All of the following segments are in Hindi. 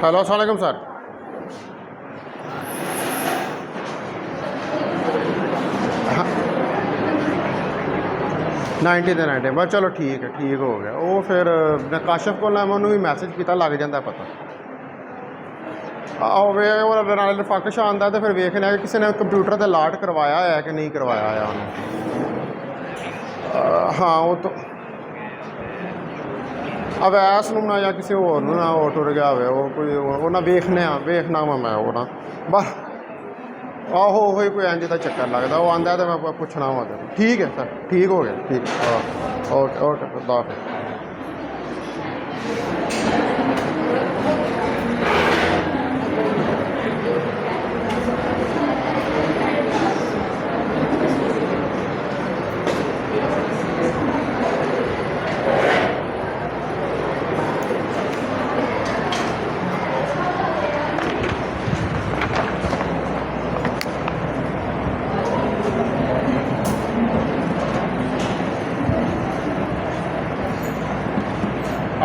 हेलो अस्सलाम वालेकुम सर। हाँ 90 ਦੇ 90 बस चलो ठीक है, ठीक हो गया वो। फिर मैं काशफ को मैं भी मैसेज किया, लग जाता पता। आओ वे लिफाकश आंदा तो फिर वेखने कि किसी ने कंप्यूटर से लाट करवाया है कि नहीं करवाया है उन्हें। हाँ वो तो अवैस ना या किसी होर ना वो टुर गया हो वो कोई वो ना वेखना वा मैं वो ना बस। आहो वही कोई इंज का चक्कर लगता वो आंदा तो मैं पूछना वा। ठीक है सर, ठीक हो गया, ठीक है ओके ओके खुदा हाफिज़।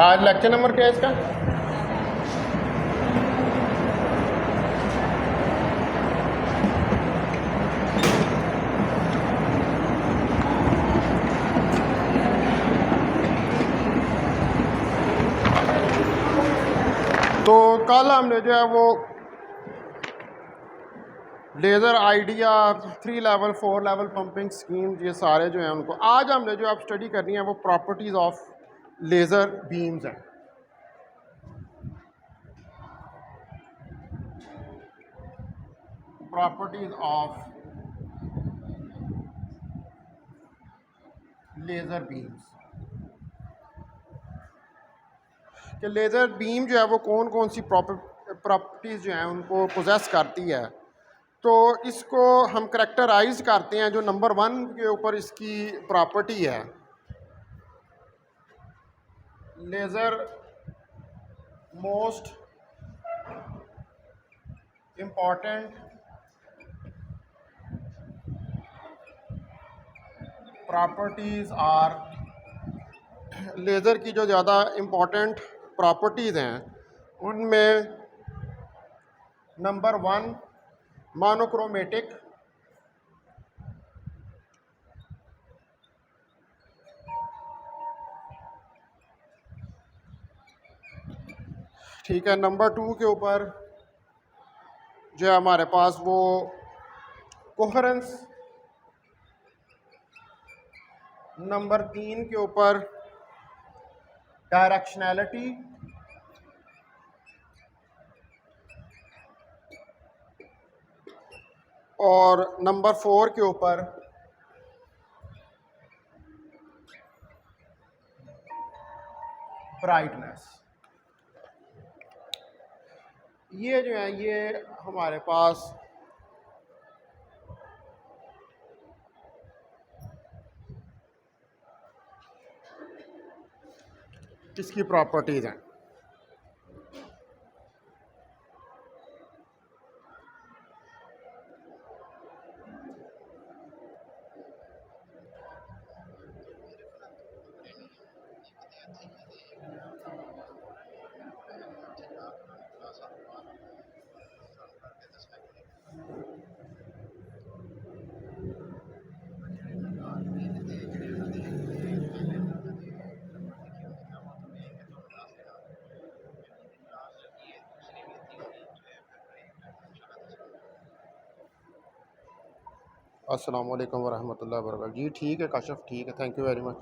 आज लेक्चर नंबर क्या है इसका? तो कल हमने जो है वो laser idea 3 level 4 level pumping scheme ये सारे जो हैं उनको आज हमने जो आप स्टडी करनी है वो प्रॉपर्टीज़ ऑफ लेज़र बीम्स हैं। प्रॉपर्टीज़ ऑफ लेज़र बीम्स कि लेज़र बीम जो है वो कौन कौन सी प्रॉपर्टीज़ जो हैं उनको पोजेस करती है। तो इसको हम करैक्टराइज करते हैं। जो नंबर 1 के ऊपर इसकी प्रॉपर्टी है, laser most important properties are, laser की जो ज़्यादा इम्पॉर्टेंट प्रॉपर्टीज़ हैं उनमें नंबर 1 मोनोक्रोमेटिक, ठीक है। नंबर 2 के ऊपर जो है हमारे पास वो कोहेरेंस, नंबर 3 के ऊपर डायरेक्शनैलिटी, और नंबर 4 के ऊपर ब्राइटनेस। ये जो है ये हमारे पास किसकी प्रॉपर्टीज़ हैं। अस्सलाम वालेकुम वरहमतुल्लाहि वबरकातुहू। जी ठीक है काशफ, ठीक है, थैंक यू वेरी मच।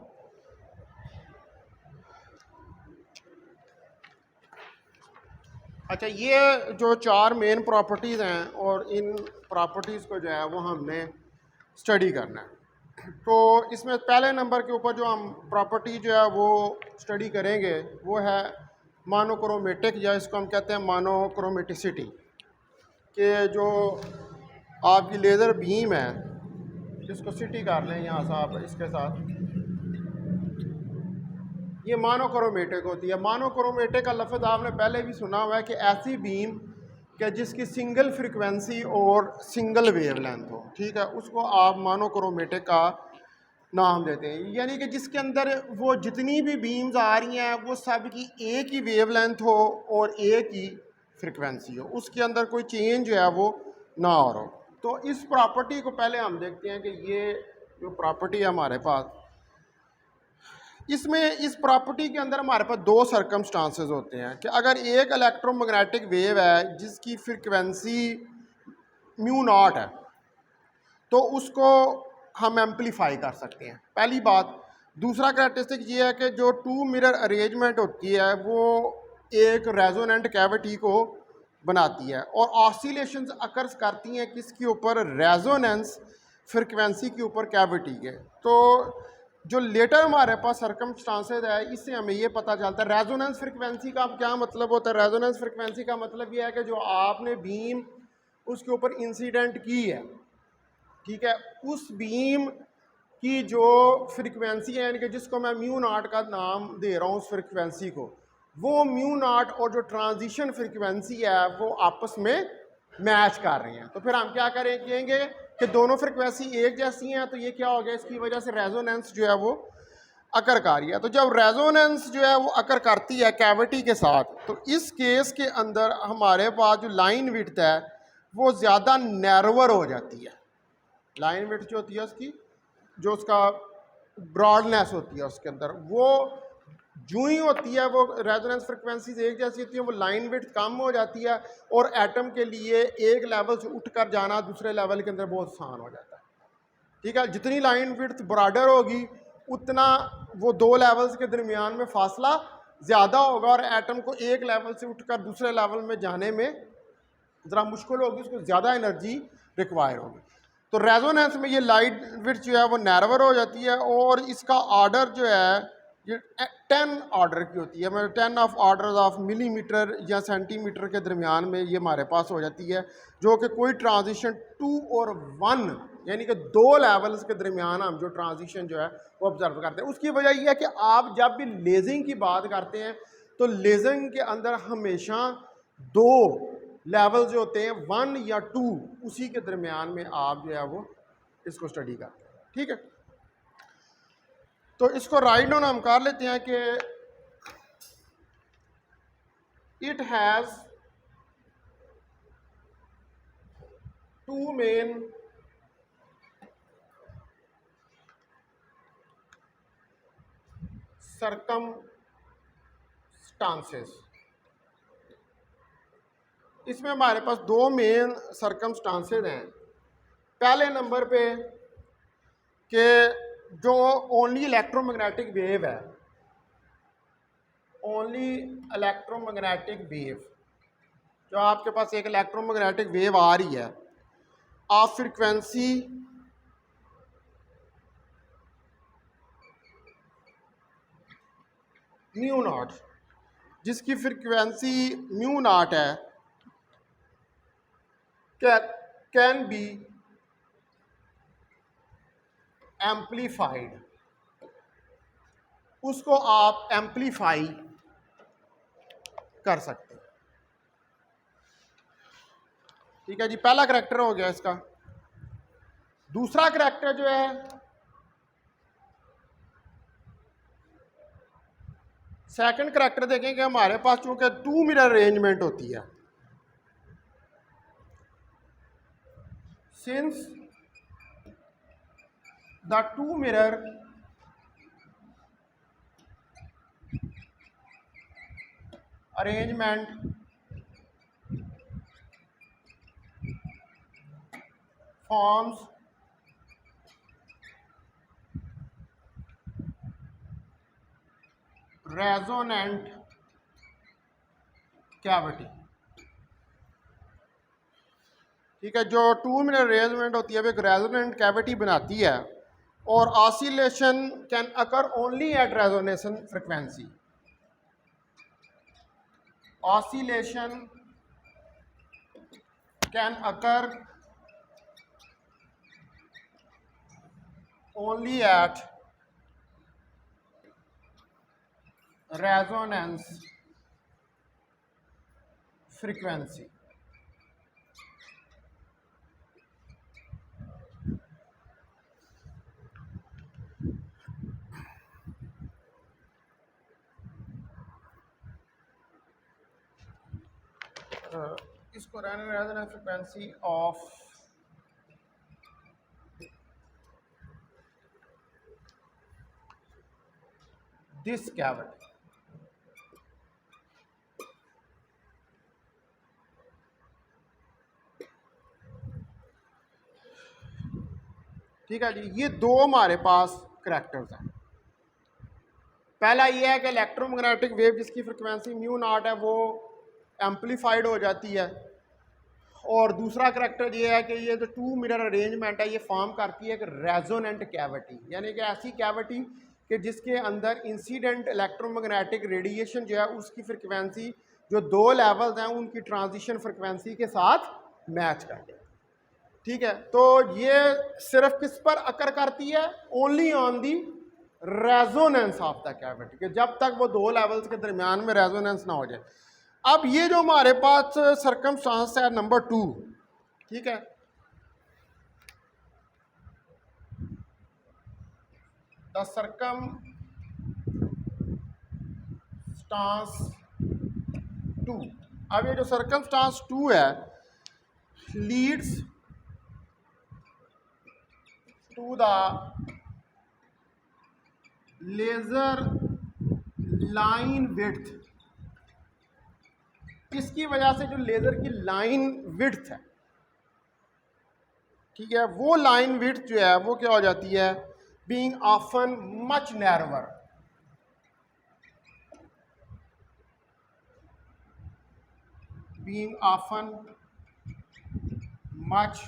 अच्छा, ये जो 4 मेन प्रॉपर्टीज़ हैं और इन प्रॉपर्टीज़ को जो है वो हमने स्टडी करना है। तो इसमें पहले नंबर के ऊपर जो हम प्रॉपर्टी जो है वो स्टडी करेंगे वो है मोनोक्रोमेटिक, या इसको हम कहते हैं मोनोक्रोमेटिसिटी। कि जो आपकी लेज़र बीम है, इसको सिटी कर लें यहाँ से आप इसके साथ, ये मोनोक्रोमेटिक होती है। मोनोक्रोमेटिक का लफ्ज़ आपने पहले भी सुना हुआ है कि ऐसी बीम कि जिसकी सिंगल फ्रिक्वेंसी और सिंगल वेवलेंथ हो, ठीक है, उसको आप मोनोक्रोमेटिक का नाम देते हैं। यानी कि जिसके अंदर वो जितनी भी बीम्स आ रही हैं वो सब की एक ही वेवलेंथ हो और एक ही फ्रिक्वेंसी हो, उसके अंदर कोई चेंज जो है वो ना हो रहा हो। तो इस प्रॉपर्टी को पहले हम देखते हैं कि ये जो प्रॉपर्टी है हमारे पास, इसमें इस प्रॉपर्टी के अंदर हमारे पास दो सर्कमस्टांसेस होते हैं कि अगर एक इलेक्ट्रोमैग्नेटिक वेव है जिसकी फ्रिक्वेंसी म्यू नॉट है तो उसको हम एम्पलीफाई कर सकते हैं, पहली बात। दूसरा करैक्टरिस्टिक ये है कि जो टू मिरर अरेंजमेंट होती है वो एक रेजोनेंट कैविटी को बनाती है और ऑसिलेशंस अकर्स करती हैं किसके ऊपर, रेजोनेंस फ्रिक्वेंसी के ऊपर कैविटी के। तो जो लेटर हमारे पास सर्कमस्टांसेस है इससे हमें ये पता चलता है रेजोनेंस फ्रिक्वेंसी का क्या मतलब होता है। रेजोनेंस फ्रिक्वेंसी का मतलब ये है कि जो आपने बीम उसके ऊपर इंसिडेंट की है, ठीक है, उस बीम की जो फ्रिक्वेंसी है यानी कि जिसको मैं म्यू नॉट का नाम दे रहा हूँ उस फ्रिक्वेंसी को, वो म्यू नॉट और जो ट्रांजिशन फ्रिक्वेंसी है वो आपस में मैच कर रही हैं। तो फिर हम क्या कहेंगे कि दोनों फ्रिक्वेंसी एक जैसी हैं, तो ये क्या हो गया, इसकी वजह से रेजोनेंस जो है वो अकर कर रही है। तो जब रेजोनेंस जो है वो अकर करती है कैविटी के साथ, तो इस केस के अंदर हमारे पास जो लाइन विड्थ है वो ज़्यादा नैरोवर हो जाती है। लाइन विड्थ जो होती है उसकी, जो उसका ब्रॉडनेस होती है उसके अंदर, वो जो ही होती है वो रेजोनेंस फ्रिक्वेंसीज एक जैसी होती है, वो लाइन विड्थ कम हो जाती है और एटम के लिए एक लेवल से उठकर जाना दूसरे लेवल के अंदर बहुत आसान हो जाता है। ठीक है, जितनी लाइन विड्थ ब्रॉडर होगी उतना वो दो लेवल्स के दरमियान में फासला ज़्यादा होगा और एटम को एक लेवल से उठकर दूसरे लेवल में जाने में ज़रा मुश्किल होगी, उसको ज़्यादा एनर्जी रिक्वायर होगी। तो रेजोनेंस में ये लाइट विड्थ जो है वो नैरोवर हो जाती है और इसका ऑर्डर जो है ये 10 ऑर्डर की होती है, मतलब 10 ऑफ ऑर्डर ऑफ मिलीमीटर या सेंटीमीटर के दरमियान में ये हमारे पास हो जाती है, जो कि कोई ट्रांजिशन 2 और 1 यानी कि दो लेवल्स के दरमियान हम जो ट्रांजिशन जो है वो ऑब्जर्व करते हैं। उसकी वजह यह है कि आप जब भी लेजिंग की बात करते हैं तो लेजिंग के अंदर हमेशा दो लेवल जो होते हैं 1 या 2 उसी के दरमियान में आप जो है वो इसको स्टडी करते हैं। ठीक है, तो इसको राइट डाउन हम कर लेते हैं कि it has two main circumstances. इसमें हमारे पास दो मेन सर्कमस्टांसेस हैं। पहले नंबर पे कि जो ओनली इलेक्ट्रोमैग्नेटिक वेव है, ओनली इलेक्ट्रोमैग्नेटिक वेव, जो आपके पास एक इलेक्ट्रोमैग्नेटिक वेव आ रही है ऑफ फ्रिक्वेंसी म्यू नॉट, जिसकी फ्रिक्वेंसी म्यू नॉट है, कैन बी एम्पलीफाइड, उसको आप एम्पलीफाई कर सकते हैं। ठीक है जी, पहला करैक्टर हो गया इसका। दूसरा करैक्टर जो है सेकंड करैक्टर देखें कि हमारे पास चूंकि टू मिरर अरेंजमेंट होती है, since the two mirror arrangement forms resonant cavity। ठीक है, जो टू मिनट अरेंजमेंट होती है वो एक रेजोनेंट कैविटी बनाती है और oscillation can occur only at resonation frequency. Oscillation can occur only at resonance frequency. इसको रहने देना फ्रिक्वेंसी ऑफ दिस कैविटी। ठीक है जी, ये दो हमारे पास करैक्टर्स हैं। पहला ये है कि इलेक्ट्रोमैग्नेटिक वेव जिसकी फ्रिक्वेंसी म्यू नॉट है वो एम्पलीफाइड हो जाती है, और दूसरा करैक्टर ये है कि ये जो टू मिरर अरेंजमेंट है ये फॉर्म करती है एक रेजोनेंट कैविटी, यानी कि ऐसी कैविटी कि जिसके अंदर इंसिडेंट इलेक्ट्रोमैग्नेटिक रेडिएशन जो है उसकी फ्रिक्वेंसी जो दो लेवल्स हैं उनकी ट्रांजिशन फ्रिक्वेंसी के साथ मैच कर दे। ठीक है, तो ये सिर्फ किस पर अकर करती है? Only on the resonance of the cavity, कि जब तक वो दो लेवल्स के दरमियान में रेजोनेंस ना हो जाए। अब ये जो हमारे पास सर्कमस्टांस है नंबर 2, ठीक है, द सर्कमस्टांस 2। अब ये जो सर्कमस्टांस 2 है leads to the laser line width. इसकी वजह से जो लेजर की लाइन विड्थ है, ठीक है, वो लाइन विड्थ जो है वो क्या हो जाती है? Being often much narrower, being often much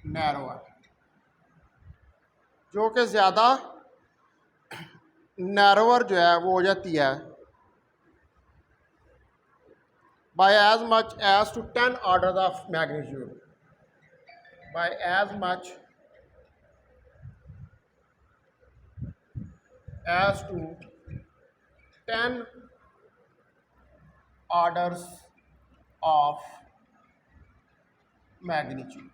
narrower, जो कि ज़्यादा नैरोवर जो है वो हो जाती है by as much as to 10 orders of magnitude, by as much as to 10 orders of magnitude।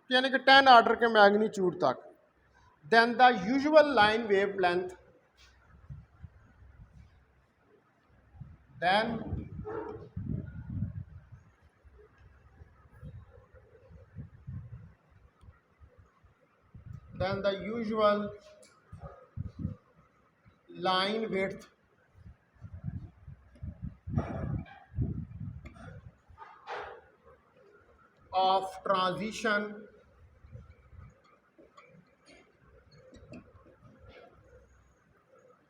यानी कि 10 ऑर्डर के मैग्नीट्यूड तक। Then the usual line wavelength, then the usual line width of transition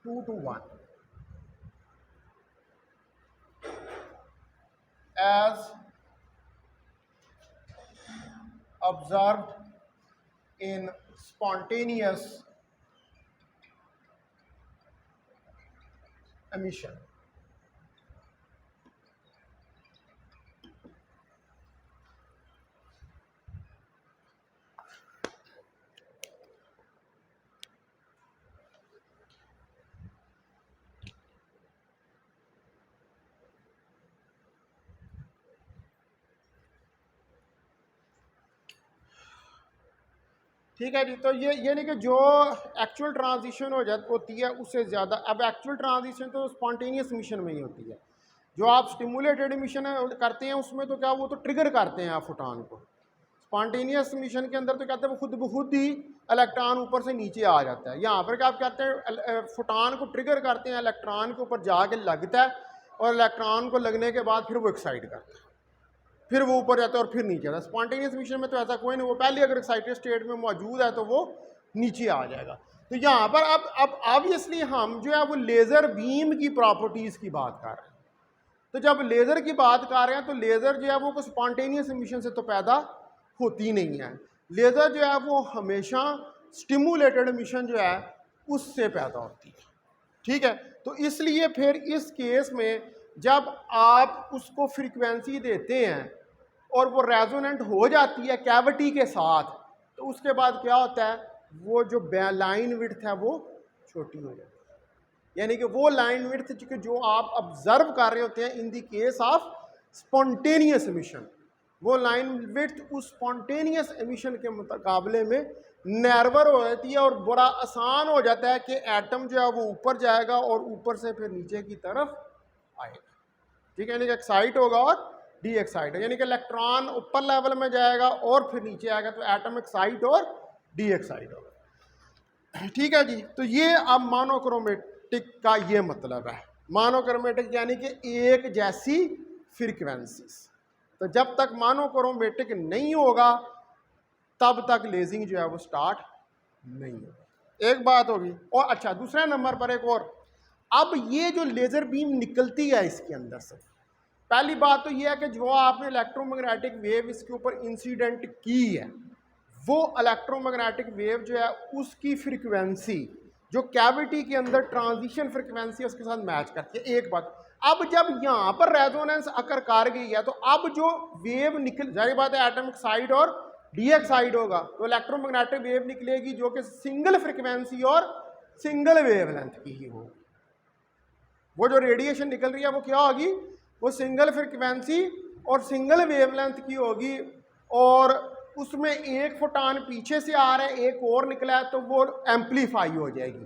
two to one as observed in spontaneous emission। ठीक है जी, तो ये नहीं कि जो एक्चुअल ट्रांजिशन हो जाती होती है उससे ज़्यादा। अब एक्चुअल ट्रांजिशन तो स्पॉन्टेनियस मिशन में ही होती है। जो आप स्टिमुलेटेड मिशन करते हैं उसमें तो क्या वो तो ट्रिगर करते हैं आप फोटॉन को। स्पॉन्टेनियस मिशन के अंदर तो कहते हैं वो खुद ब खुद ही इलेक्ट्रॉन ऊपर से नीचे आ जाता है। यहाँ पर क्या आप कहते हैं फोटॉन को ट्रिगर करते हैं, इलेक्ट्रॉन के ऊपर जाके लगता है और इलेक्ट्रॉन को लगने के बाद फिर वो एक्साइट करता है, फिर वो ऊपर जाता है और फिर नीचे आता है। स्पॉन्टेनियस मिशन में तो ऐसा कोई नहीं, वो पहले अगर एक्साइटेड स्टेट में मौजूद है तो वो नीचे आ जाएगा। तो यहाँ पर अब ऑब्वियसली हम जो है वो लेज़र बीम की प्रॉपर्टीज़ की बात कर रहे हैं। तो जब लेज़र की बात कर रहे हैं तो लेज़र जो है वो कोई स्पॉन्टेनियस मिशन से तो पैदा होती नहीं है। लेज़र जो है वो हमेशा स्टिमुलेटेड मिशन जो है उससे पैदा होती है। ठीक है, तो इसलिए फिर इस केस में जब आप उसको फ्रीक्वेंसी देते हैं और वो रेजोनेंट हो जाती है कैविटी के साथ, तो उसके बाद क्या होता है, वो जो लाइन विड्थ है वो छोटी हो जाती है। यानी कि वो लाइन विड्थ जो आप ऑब्जर्व कर रहे होते हैं in the case of spontaneous mission, वो लाइन विड्थ उस स्पॉन्टेनियस एमिशन के मुकाबले में नैरवर हो जाती है और बड़ा आसान हो जाता है कि एटम जो है वो ऊपर जाएगा और ऊपर से फिर नीचे की तरफ आएगा। ठीक है, यानी कि एक्साइट होगा और डी एक्साइट होगा, यानी कि इलेक्ट्रॉन ऊपर लेवल में जाएगा और फिर नीचे आएगा, तो एटम एक्साइट और डी एक्साइट होगा। ठीक है जी, तो ये अब मोनोक्रोमेटिक का ये मतलब है। मोनोक्रोमेटिक यानी कि एक जैसी फ्रीक्वेंसीज। तो जब तक मोनोक्रोमेटिक नहीं होगा तब तक लेजिंग जो है वो स्टार्ट नहीं होगा। एक बात होगी। और अच्छा, दूसरे नंबर पर एक और, अब ये जो लेज़र बीम निकलती है इसके अंदर से, पहली बात तो ये है कि जो आपने इलेक्ट्रोमैग्नेटिक वेव इसके ऊपर इंसिडेंट की है, वो इलेक्ट्रोमैग्नेटिक वेव जो है उसकी फ्रीक्वेंसी जो कैविटी के अंदर ट्रांजिशन फ्रीक्वेंसी उसके साथ मैच करती है। एक बात, अब जब यहाँ पर रेजोनेंस अकर कर गई है तो अब जो वेव निकल, जाहिर बात है एटमिक साइड और डी एक्साइड होगा, तो इलेक्ट्रोमैग्नेटिक वेव निकलेगी जो कि सिंगल फ्रीक्वेंसी और सिंगल वेवलेंथ की ही होगी। वो जो रेडिएशन निकल रही है वो क्या होगी, वो सिंगल फ्रीक्वेंसी और सिंगल वेवलेंथ की होगी, और उसमें एक फोटान पीछे से आ रहा है, एक और निकला है, तो वो एम्पलीफाई हो जाएगी,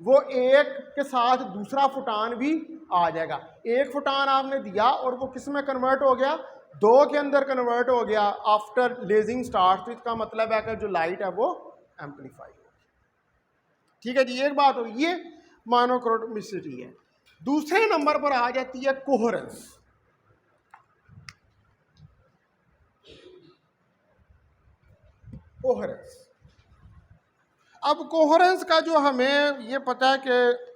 वो एक के साथ दूसरा फोटान भी आ जाएगा। एक फोटान आपने दिया और वो किस में कन्वर्ट हो गया, दो के अंदर कन्वर्ट हो गया आफ्टर लेजिंग स्टार्ट, तो इसका मतलब है कि जो लाइट है वो एम्पलीफाई होगी। ठीक है जी, एक बात हो, ये मोनोक्रोमिसिटी है। दूसरे नंबर पर आ जाती है कोहेरेंस। कोहेरेंस, अब कोहेरेंस का जो हमें ये पता है कि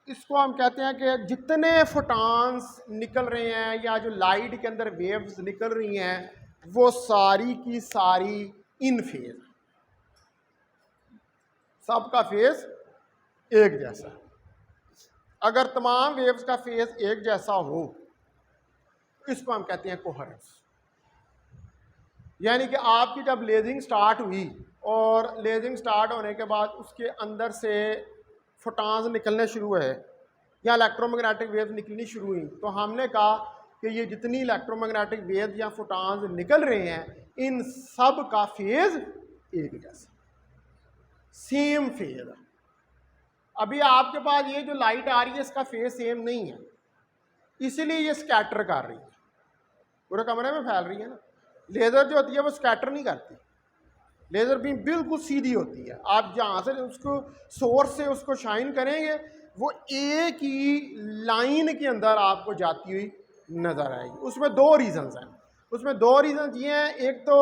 इसको हम कहते हैं कि जितने फोटॉन्स निकल रहे हैं या जो लाइट के अंदर वेव्स निकल रही हैं वो सारी की सारी इन फेज, सबका फेज एक जैसा। अगर तमाम वेव्स का फेज एक जैसा हो तो इसको हम कहते हैं कोहेरेंस। यानी कि आपकी जब लेजिंग स्टार्ट हुई और लेजिंग स्टार्ट होने के बाद उसके अंदर से फोटॉन्स निकलने शुरू हुए या इलेक्ट्रोमैग्नेटिक वेव्स निकलनी शुरू हुई, तो हमने कहा कि ये जितनी इलेक्ट्रोमैग्नेटिक वेव्स या फोटॉन्स निकल रहे हैं इन सब का फेज एक जैसा, सेम फेज है। अभी आपके पास ये जो लाइट आ रही है इसका फेज सेम नहीं है, इसीलिए ये स्कैटर कर रही है, पूरे कमरे में फैल रही है ना। लेज़र जो होती है वो स्कैटर नहीं करती, लेज़र बीम बिल्कुल सीधी होती है। आप जहाँ से उसको सोर्स से उसको शाइन करेंगे वो एक ही लाइन के अंदर आपको जाती हुई नज़र आएगी। उसमें दो रीज़न्स हैं, उसमें दो रीज़न्स ये हैं, एक तो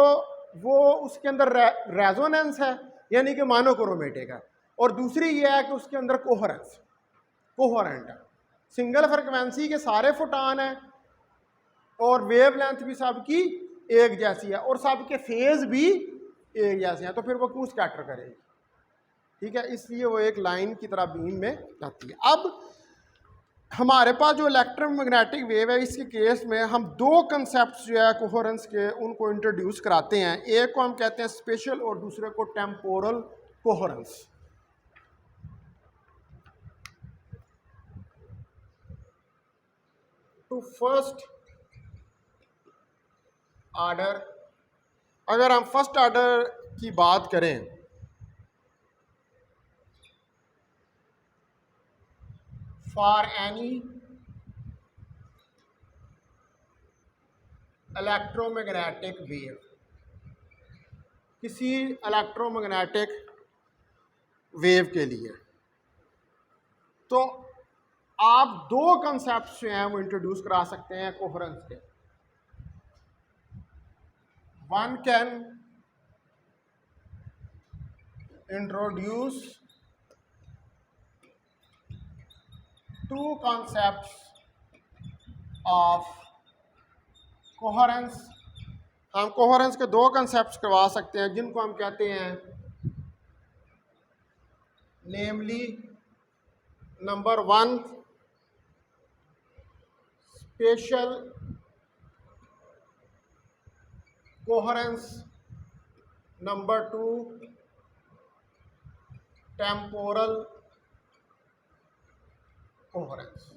वो उसके अंदर रेजोनेंस है यानी कि मोनोक्रोमेटिक है, और दूसरी ये है कि उसके अंदर कोहेरेंट है। सिंगल फ्रिक्वेंसी के सारे फोटॉन हैं और वेवलेंथ भी सबकी एक जैसी है और सबके फेज भी एक जैसे हैं, तो फिर वो क्यों स्कैटर करेगी। ठीक है, इसलिए वो एक लाइन की तरह बीम में जाती है। अब हमारे पास जो इलेक्ट्रोमैग्नेटिक वेव है इसके केस में हम दो कंसेप्ट जो है कोहेरेंस के उनको इंट्रोड्यूस कराते हैं। एक को हम कहते हैं स्पेशल और दूसरे को temporal coherence. Two first order, अगर हम फर्स्ट ऑर्डर की बात करें फॉर एनी इलेक्ट्रोमैग्नेटिक वेव, किसी इलेक्ट्रोमैग्नेटिक वेव के लिए, तो आप दो कंसेप्ट जो हैं वो इंट्रोड्यूस करा सकते हैं कोहेरेंस के। One can introduce two concepts of coherence. हम कोहेरेंस के दो कंसेप्ट करवा सकते हैं जिनको हम कहते हैं namely, number one spatial coherence, number two temporal coherence.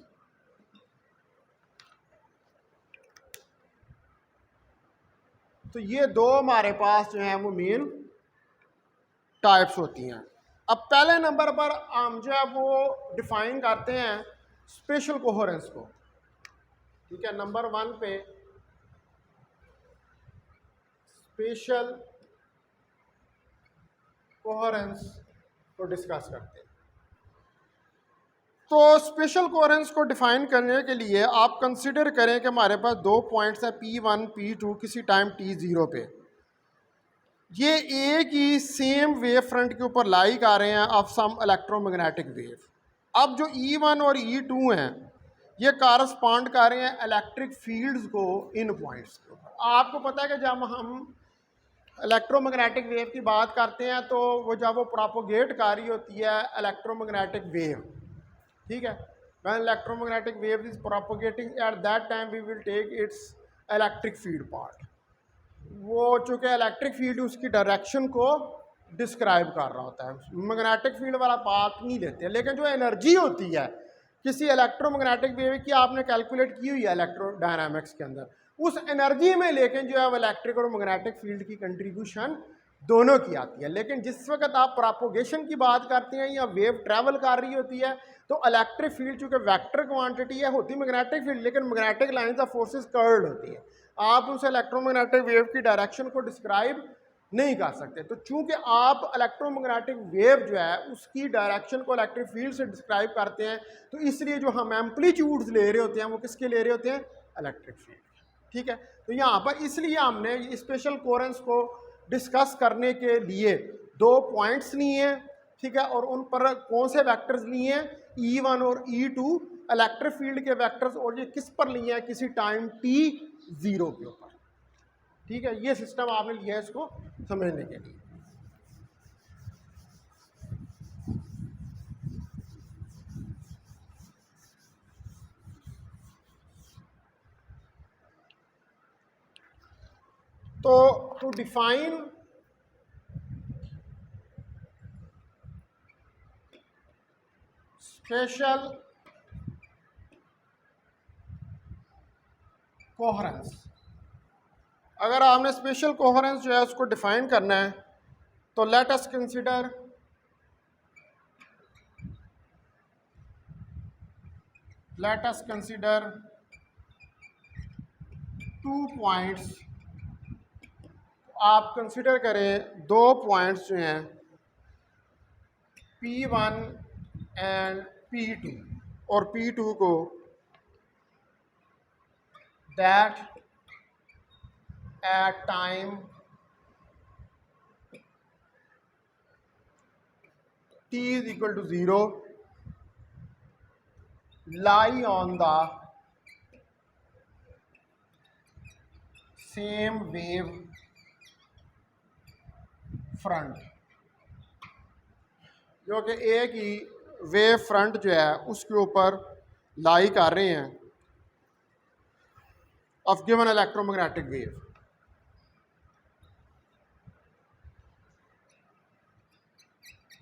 तो ये दो हमारे पास जो हैं वो मेन टाइप्स होती हैं। अब पहले नंबर पर हम जो है वो डिफाइन करते हैं स्पेशल कोहेरेंस को। ठीक है, नंबर 1 पे स्पेशल कोहेरेंस को डिस्कस करते हैं। तो स्पेशल कोहेरेंस को डिफाइन करने के लिए आप कंसिडर करें कि हमारे पास दो पॉइंट्स है P1 P2 किसी टाइम T0 पे, ये एक ही सेम वेव फ्रंट के ऊपर लाई कर रहे हैं ऑफ सम इलेक्ट्रोमैग्नेटिक वेव। अब जो E1 और E2 हैं ये कारस्पॉन्ड कर रहे हैं इलेक्ट्रिक फील्ड्स को इन पॉइंट्स के ऊपर। आपको पता है कि जब हम इलेक्ट्रोमैग्नेटिक वेव की बात करते हैं तो वो जब वो प्रोपोगेट कर रही होती है इलेक्ट्रोमैग्नेटिक वेव, ठीक है, when electromagnetic wave is propagating at that time we will take its electric field part. वो चूँकि इलेक्ट्रिक फील्ड उसकी डायरेक्शन को डिस्क्राइब कर रहा होता है, मैग्नेटिक फील्ड वाला पार्ट नहीं लेते। लेकिन जो एनर्जी होती है किसी इलेक्ट्रोमैग्नेटिक वेव की आपने कैलकुलेट की हुई है इलेक्ट्रोडायनामिक्स के अंदर, उस एनर्जी में लेकिन जो है वो इलेक्ट्रिक और मैग्नेटिक फील्ड की कंट्रीब्यूशन दोनों की आती है। लेकिन जिस वक्त आप प्रोपोगेशन की बात करते हैं या वेव ट्रैवल कर रही होती है तो इलेक्ट्रिक फील्ड चूँकि वेक्टर क्वांटिटी है होती मैग्नेटिक फील्ड, लेकिन magnetic lines of forces curved होती है, आप उस इलेक्ट्रोमैग्नेटिक वेव की डायरेक्शन को डिस्क्राइब नहीं कर सकते। तो चूंकि आप इलेक्ट्रोमैग्नेटिक वेव जो है उसकी डायरेक्शन को इलेक्ट्रिक फील्ड से डिस्क्राइब करते हैं, तो इसलिए जो हम एम्पलीट्यूड्स ले रहे होते हैं वो किसके ले रहे होते हैं, इलेक्ट्रिक फील्ड। ठीक है, तो यहाँ पर इसलिए हमने स्पेशल कोहेरेंस को डिस्कस करने के लिए दो पॉइंट्स लिए हैं, ठीक है, और उन पर कौन से वेक्टर्स लिए हैं, E1 और E2 इलेक्ट्रिक फील्ड के वेक्टर्स, और ये किस पर लिए हैं, किसी टाइम T0 के ऊपर। ठीक है, ये सिस्टम आपने लिया है इसको समझने के लिए। तो टू डिफाइन स्पेशल कोहेरेंस, अगर आपने स्पेशल कोहेरेंस जो है उसको डिफाइन करना है तो लेट अस कंसीडर 2 पॉइंट्स। आप कंसीडर करें दो पॉइंट्स जो हैं P1 एंड P2, और P2 को that at time t is equal to 0 lie on the same wave front, जो कि एक ही वेव फ्रंट जो है उसके ऊपर लाई कर रहे हैं of given electromagnetic wave.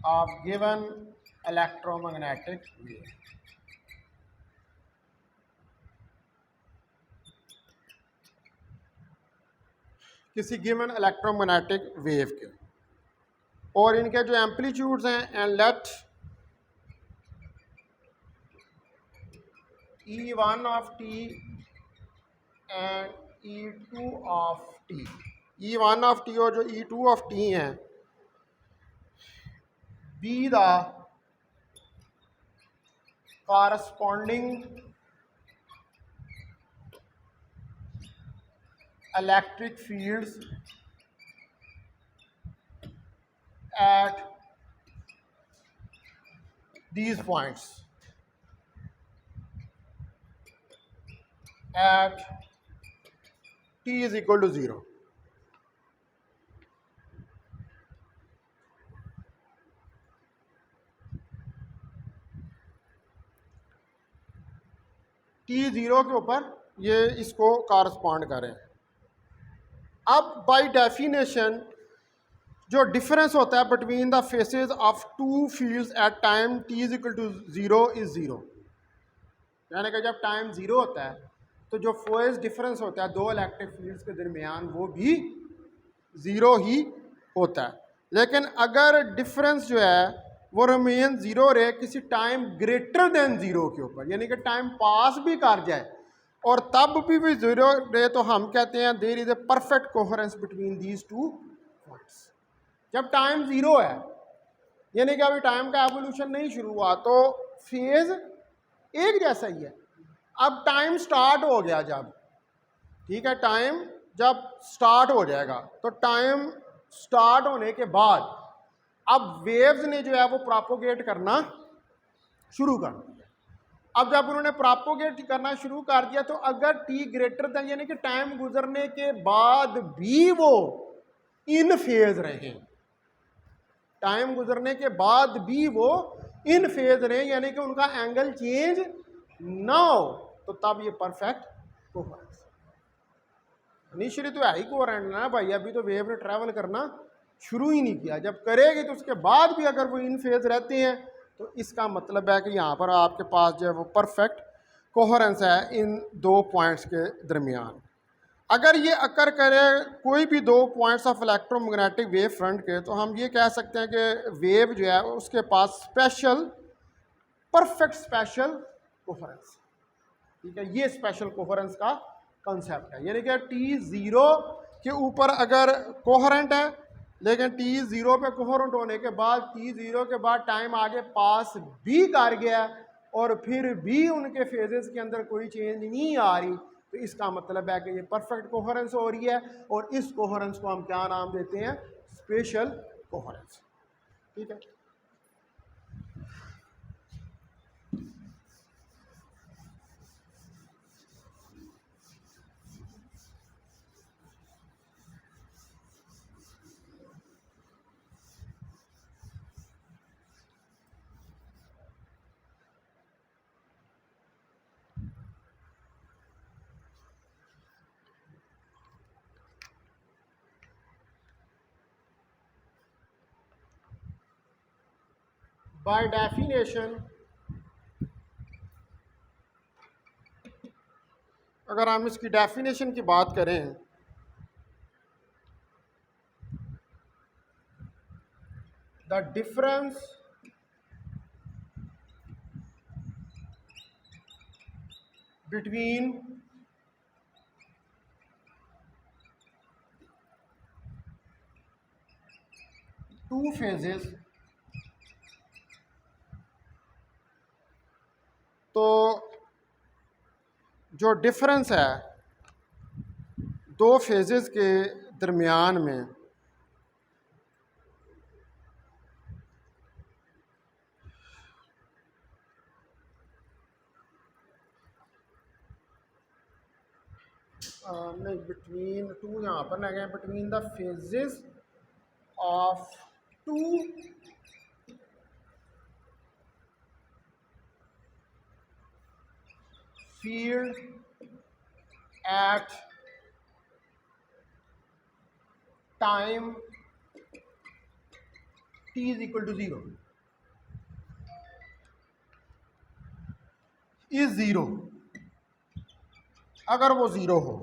of given electromagnetic wave। किसी गिवन इलेक्ट्रोमैग्नेटिक वेव के, और इनके जो एम्पलीट्यूड्स हैं, and let E1 of t and E2 of t, E1 of t और जो E2 of t हैं be the corresponding electric fields at these points at t is equal to 0। T0 के ऊपर ये इसको कारस्पॉन्ड करें। अब बाय डेफिनेशन जो डिफरेंस होता है between the phases of two fields at time t is equal to 0 is 0, यानी कि जब टाइम 0 होता है तो जो फेज डिफरेंस होता है दो इलेक्ट्रिक फील्ड्स के दरमियान वो भी ज़ीरो ही होता है। लेकिन अगर डिफरेंस जो है वो रिमेन ज़ीरो रहे किसी टाइम ग्रेटर देन ज़ीरो के ऊपर, यानी कि टाइम पास भी कर जाए और तब भी ज़ीरो रहे, तो हम कहते हैं there is a perfect coherence between these two points. जब टाइम ज़ीरो है यानी कि अभी टाइम का एवोल्यूशन नहीं शुरू हुआ तो फेज एक जैसा ही है। अब टाइम स्टार्ट हो गया जब, ठीक है, टाइम जब स्टार्ट हो जाएगा तो टाइम स्टार्ट होने के बाद अब वेव्स ने जो है वो प्रोपोगेट करना शुरू कर दिया। अब जब उन्होंने प्रोपोगेट करना शुरू कर दिया तो अगर टी ग्रेटर देन यानी कि टाइम गुजरने के बाद भी वो इन फेज रहे, टाइम गुजरने के बाद भी वो इन फेज रहे यानी कि उनका एंगल चेंज ना हो, तो तब ये परफेक्ट कोहेरेंस। इनिशियली तो है ही कोहेरेंट ना भाई, अभी तो वेव ने ट्रैवल करना शुरू ही नहीं किया। जब करेगी तो उसके बाद भी अगर वो इन फेज रहते हैं तो इसका मतलब है कि यहाँ पर आपके पास जो है वो परफेक्ट कोहेरेंस है इन दो पॉइंट्स के दरमियान। अगर ये अकर करे कोई भी दो points of electromagnetic wave front के, तो हम ये कह सकते हैं कि वेव जो है उसके पास स्पेशल परफेक्ट स्पेशल कोहेरेंस, ठीक है। ये स्पेशल कोहेरेंस का कंसेप्ट है, यानी कि टी ज़ीरो के ऊपर अगर कोहेरेंट है लेकिन टी ज़ीरो पे कोहेरेंट होने के बाद टी ज़ीरो के बाद टाइम आगे पास भी कर गया और फिर भी उनके फेजेस के अंदर कोई चेंज नहीं आ रही, तो इसका मतलब है कि ये परफेक्ट कोहेरेंस हो रही है और इस कोहेरेंस को हम क्या नाम देते हैं? स्पेशल कोहेरेंस, ठीक है। बाय डेफिनेशन अगर हम इसकी डेफिनेशन की बात करें the difference between two phases, तो जो डिफरेंस है दो फेजेस के दरमियान में नहीं, बिटवीन टू यहाँ पर लगे हैं, between the phases of two field at time t is equal to zero is zero. अगर वो ज़ीरो हो,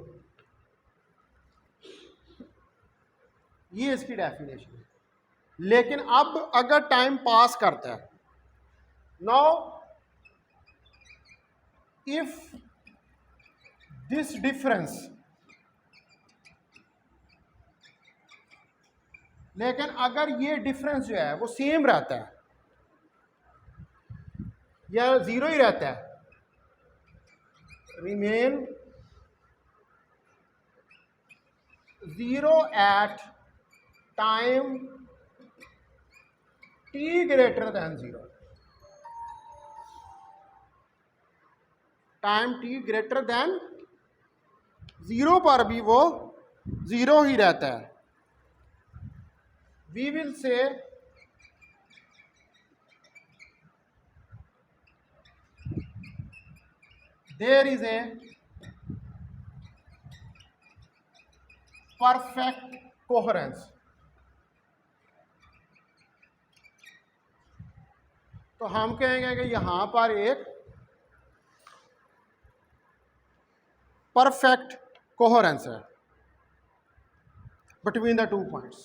ये इसकी डेफिनेशन है। लेकिन अब अगर टाइम पास करता है, नाउ इफ दिस डिफरेंस, लेकिन अगर ये डिफरेंस जो है वो सेम रहता है या ज़ीरो ही रहता है, remain zero at time t greater than zero, time t greater than zero पर भी वो ज़ीरो ही रहता है। We will say there is a perfect coherence. तो हम कहेंगे कि यहां पर एक परफेक्ट कोहेरेंस है। between the 2 points.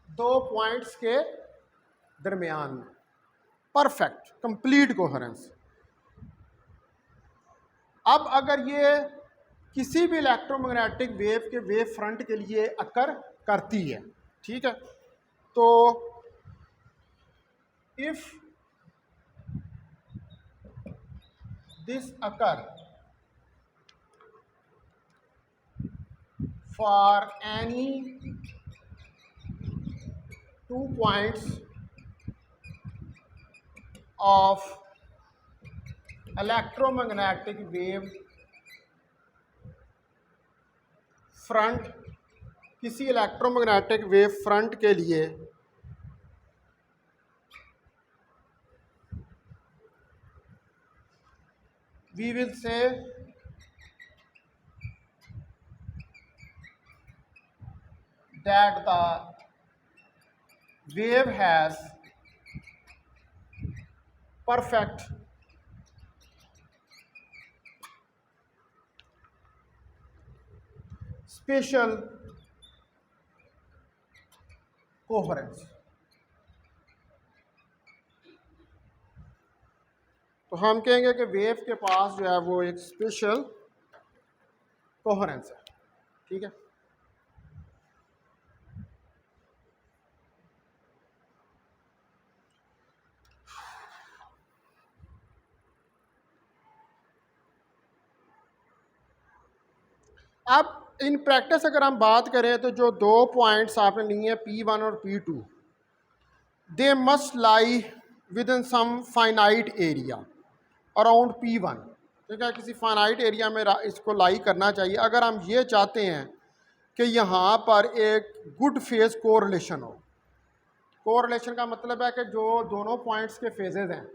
दो पॉइंट्स के दरमियान में परफेक्ट कंप्लीट कोहेरेंस। अब अगर ये किसी भी इलेक्ट्रोमैग्नेटिक वेव के वेव फ्रंट के लिए अकर करती है, ठीक है, तो if this occur for any 2 points of electromagnetic wave front, किसी इलेक्ट्रोमैग्नेटिक वेव फ्रंट के लिए we will say that the wave has perfect spatial coherence। तो हम कहेंगे कि वेव के पास जो है वो एक स्पेशल कोहेरेंस है, ठीक है। अब इन प्रैक्टिस अगर हम बात करें तो जो 2 पॉइंट्स आपने लिए हैं P1 और P2, they must lie within some finite area around P1, ठीक है। किसी फाइनाइट एरिया में इसको लाई करना चाहिए। अगर हम ये चाहते हैं कि यहाँ पर एक गुड फेज कोरिलेशन हो, कोरिलेशन का मतलब है कि जो दोनों पॉइंट्स के फेजेस हैं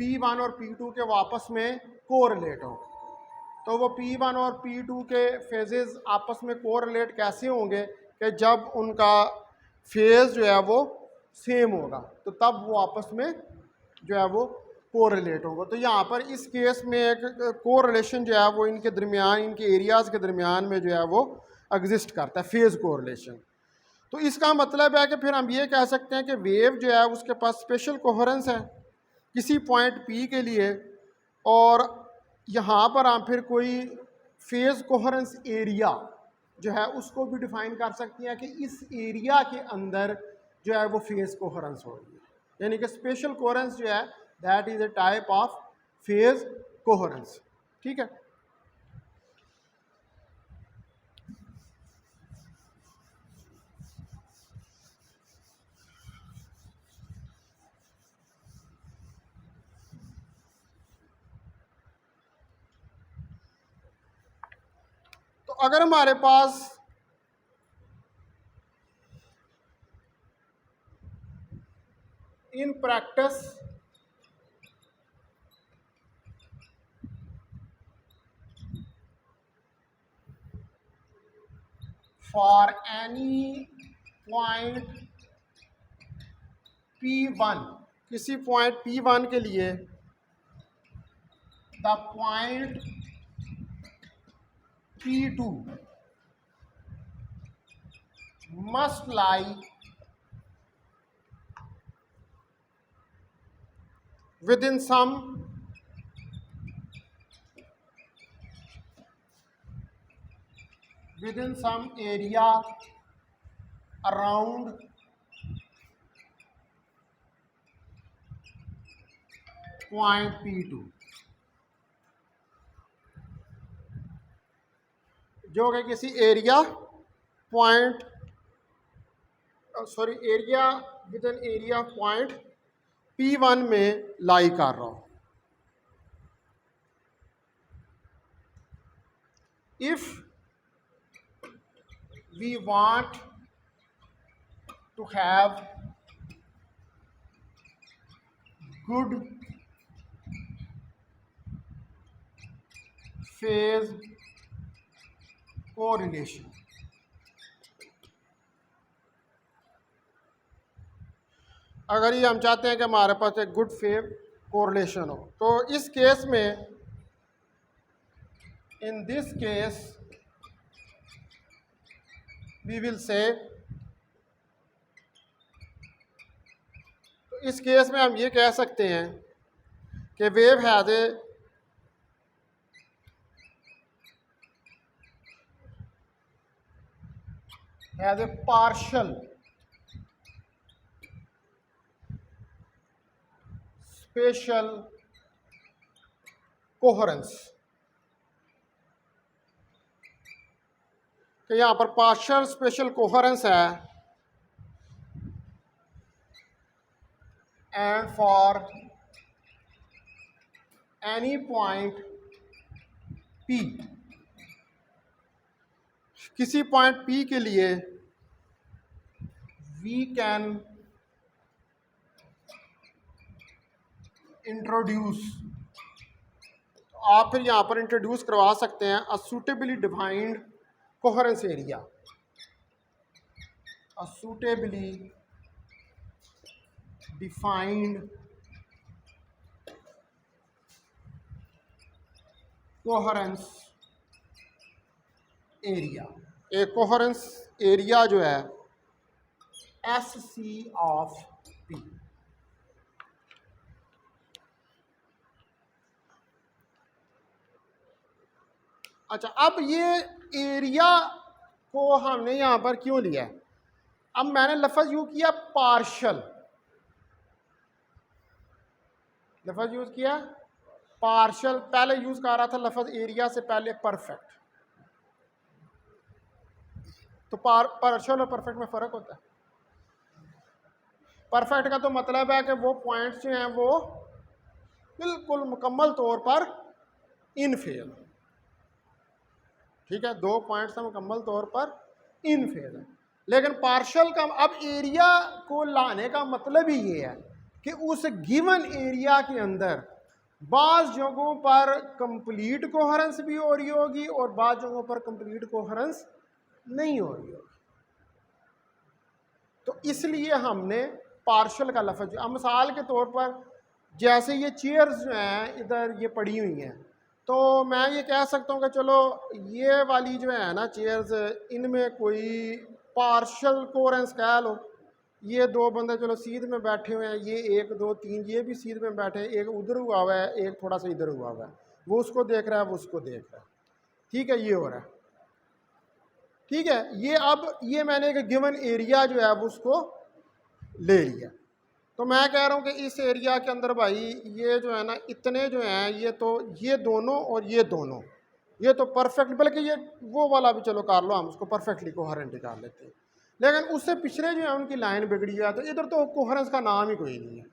P1 और P2 के वापस में कोरिलेट हो, तो वो P1 और P2 के फेजेस आपस में कोरिलेट कैसे होंगे कि जब उनका फेज जो है वो सेम होगा, तो तब वो आपस में जो है वो कोरिलेट होगा। तो यहाँ पर इस केस में एक कोरिलेशन जो है वो इनके दरमियान, इनके एरियाज़ के दरमियान में जो है वो एग्जिस्ट करता है, फेज कोरिलेशन। तो इसका मतलब है कि फिर हम ये कह सकते हैं कि वेव जो है उसके पास स्पेशल कोहेरेंस है किसी पॉइंट P के लिए, और यहाँ पर हम फिर कोई फेज कोहेरेंस एरिया जो है उसको भी डिफाइन कर सकते हैं कि इस एरिया के अंदर जो है वो फेज कोहेरेंस हो रही है, यानी कि स्पेशल कोहेरेंस जो है that is a type of phase coherence, ठीक है। तो अगर हमारे पास in practice for any point P1, किसी पॉइंट P1 के लिए the point P2 must lie within some area around point P2, जो कि किसी area point area with an area point P1 में लाई कर रहा हो। If we want to have good phase correlation, अगर ये हम चाहते हैं कि हमारे पास एक गुड फेव कोरिलेशन हो, तो इस केस में, in this case we will say, तो इस केस में हम ये कह सकते हैं कि wave has a partial special coherence, कि यहाँ पर पार्शियल स्पेशल कोहेरेंस है, and for any point P, किसी पॉइंट P के लिए वी कैन इंट्रोड्यूस, आप फिर यहाँ पर इंट्रोड्यूस करवा सकते हैं अ सूटेबली डिफाइंड कोहेरेंस एरिया, अ सूटेबली डिफाइंड कोहेरेंस एरिया, एक कोहेरेंस एरिया जो है SC ऑफ P। अच्छा, अब ये एरिया को हमने यहाँ पर क्यों लिया है? अब मैंने लफ्ज़ यूज़ किया पार्शल, लफ्ज़ यूज़ किया पार्शल, पहले यूज़ कर रहा था लफ्ज़ एरिया से पहले परफेक्ट। तो पार्शल और परफेक्ट में फ़र्क होता है। परफेक्ट का तो मतलब है कि वो पॉइंट्स जो हैं वो बिल्कुल मुकम्मल तौर पर इन फेज, ठीक है, दो पॉइंट्स हैं मुकम्मल तौर पर इन फेज है। लेकिन पार्शल का, अब एरिया को लाने का मतलब ही ये है कि उस गिवन एरिया के अंदर बाज़ जगहों पर कंप्लीट कोहेरेंस भी हो रही होगी और बाज़ जगहों पर कंप्लीट कोहेरेंस नहीं हो रही होगी। तो इसलिए हमने पार्शल का लफ्ज़, अब मिसाल के तौर पर जैसे ये चेयर्स जो हैं इधर ये पड़ी हुई हैं, तो मैं ये कह सकता हूँ कि चलो ये वाली जो है ना चेयर्स, इनमें कोई पार्शल कोहेरेंस कह लो, ये दो बंदे चलो सीध में बैठे हुए हैं, ये 1 2 3 ये भी सीध में बैठे हैं, एक उधर हुआ हुआ है, एक थोड़ा सा इधर हुआ हुआ है, वो उसको देख रहा है, वो उसको देख रहा है, ठीक है, ये हो रहा है, ठीक है। ये अब ये मैंने एक गिवन एरिया जो है वो उसको ले लिया, तो मैं कह रहा हूँ कि इस एरिया के अंदर भाई ये जो है ना इतने जो हैं, ये तो ये दोनों और ये दोनों, ये तो परफेक्ट, बल्कि ये वो वाला भी चलो कर लो, हम उसको परफेक्टली कोहेरेंट कर लेते हैं। लेकिन उससे पिछले जो है उनकी लाइन बिगड़ी है, तो इधर तो कोहेरेंस का नाम ही कोई नहीं है,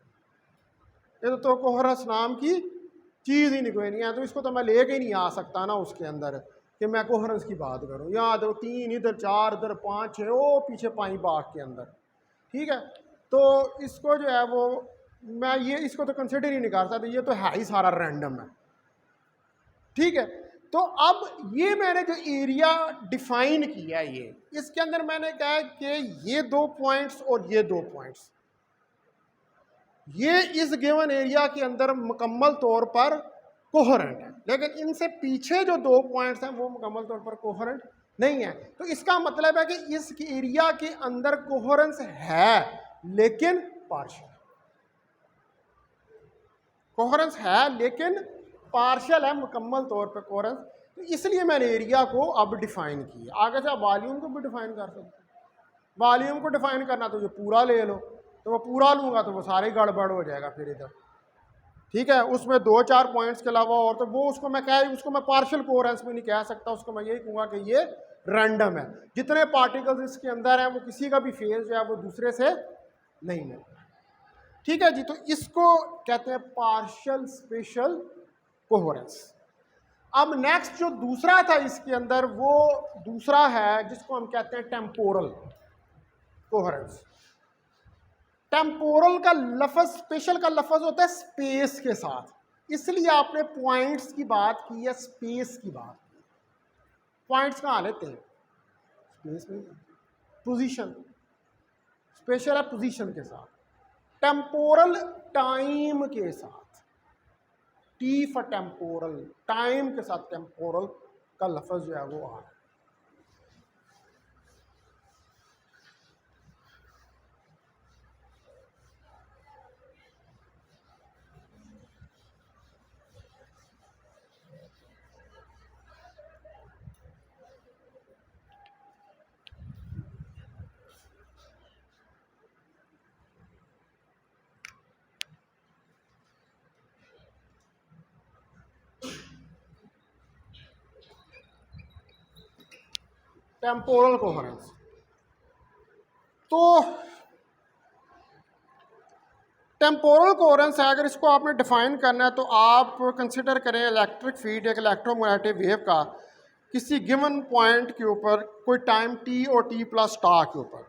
इधर तो कोहेरेंस नाम की चीज़ ही नहीं कोई नहीं है, तो इसको तो मैं लेके ही नहीं आ सकता ना उसके अंदर कि मैं कोहेरेंस की बात करूँ। यहाँ तो 3 इधर 4 इधर 5 6 ओ पीछे 5 बाग के अंदर, ठीक है। तो इसको जो है वो मैं ये इसको तो कंसिडर ही नहीं कर सकता, ये तो है ही सारा रैंडम है, ठीक है। तो अब ये मैंने जो एरिया डिफाइन किया है, ये इसके अंदर मैंने कहा है कि ये 2 पॉइंट्स और ये 2 पॉइंट्स, ये इस गिवन एरिया के अंदर मुकम्मल तौर पर कोहेरेंट है, लेकिन इनसे पीछे जो 2 पॉइंट्स हैं वो मुकम्मल तौर पर कोहेरेंट नहीं है। तो इसका मतलब है कि इस एरिया के अंदर कोहेरेंस है लेकिन पार्शियल, कोहेरेंस है लेकिन पार्शियल है, मुकम्मल तौर पर कोहेरेंस। तो इसलिए मैंने एरिया को अब डिफाइन किया। आगे से वॉल्यूम को भी डिफाइन कर सकते हैं, वॉल्यूम को डिफाइन करना तो ये पूरा ले लो, तो वो पूरा लूँगा तो वो सारे गड़बड़ हो जाएगा फिर इधर, ठीक है। उसमें 2 4 पॉइंट्स के अलावा और, तो वो उसको मैं पार्शियल कोहेरेंस में नहीं कह सकता, उसको मैं यही कहूँगा कि ये रैंडम है, जितने पार्टिकल्स इसके अंदर हैं वो किसी का भी फेज जो है वो दूसरे से नहीं मिलता, ठीक है जी। तो इसको कहते हैं पार्शियल स्पेशल कोहेरेंस। अब नेक्स्ट जो दूसरा था इसके अंदर, वो दूसरा है जिसको हम कहते हैं टेम्पोरल कोहेरेंस। टेम्पोरल का लफ्ज़, स्पेशल का लफ्ज़ होता है स्पेस के साथ, इसलिए आपने पॉइंट्स की बात की है, स्पेस की बात की। पॉइंट्स कहाँ लेते हैं? स्पेस में। पोजीशन, स्पेशल है पोजीशन के साथ, टेम्पोरल टाइम के साथ, टी फॉर टेम्पोरल, टाइम के साथ टेम्पोरल का लफ्ज जो है वो आ रहा है। टेम्पोरल कोहेरेंस, तो टेम्पोरल कोहेरेंस है, अगर इसको आपने डिफाइन करना है तो आप कंसिडर करें इलेक्ट्रिक फील्ड एक इलेक्ट्रोमैग्नेटिक वेव का किसी गिवन पॉइंट के ऊपर कोई टाइम टी और टी प्लस टा के ऊपर।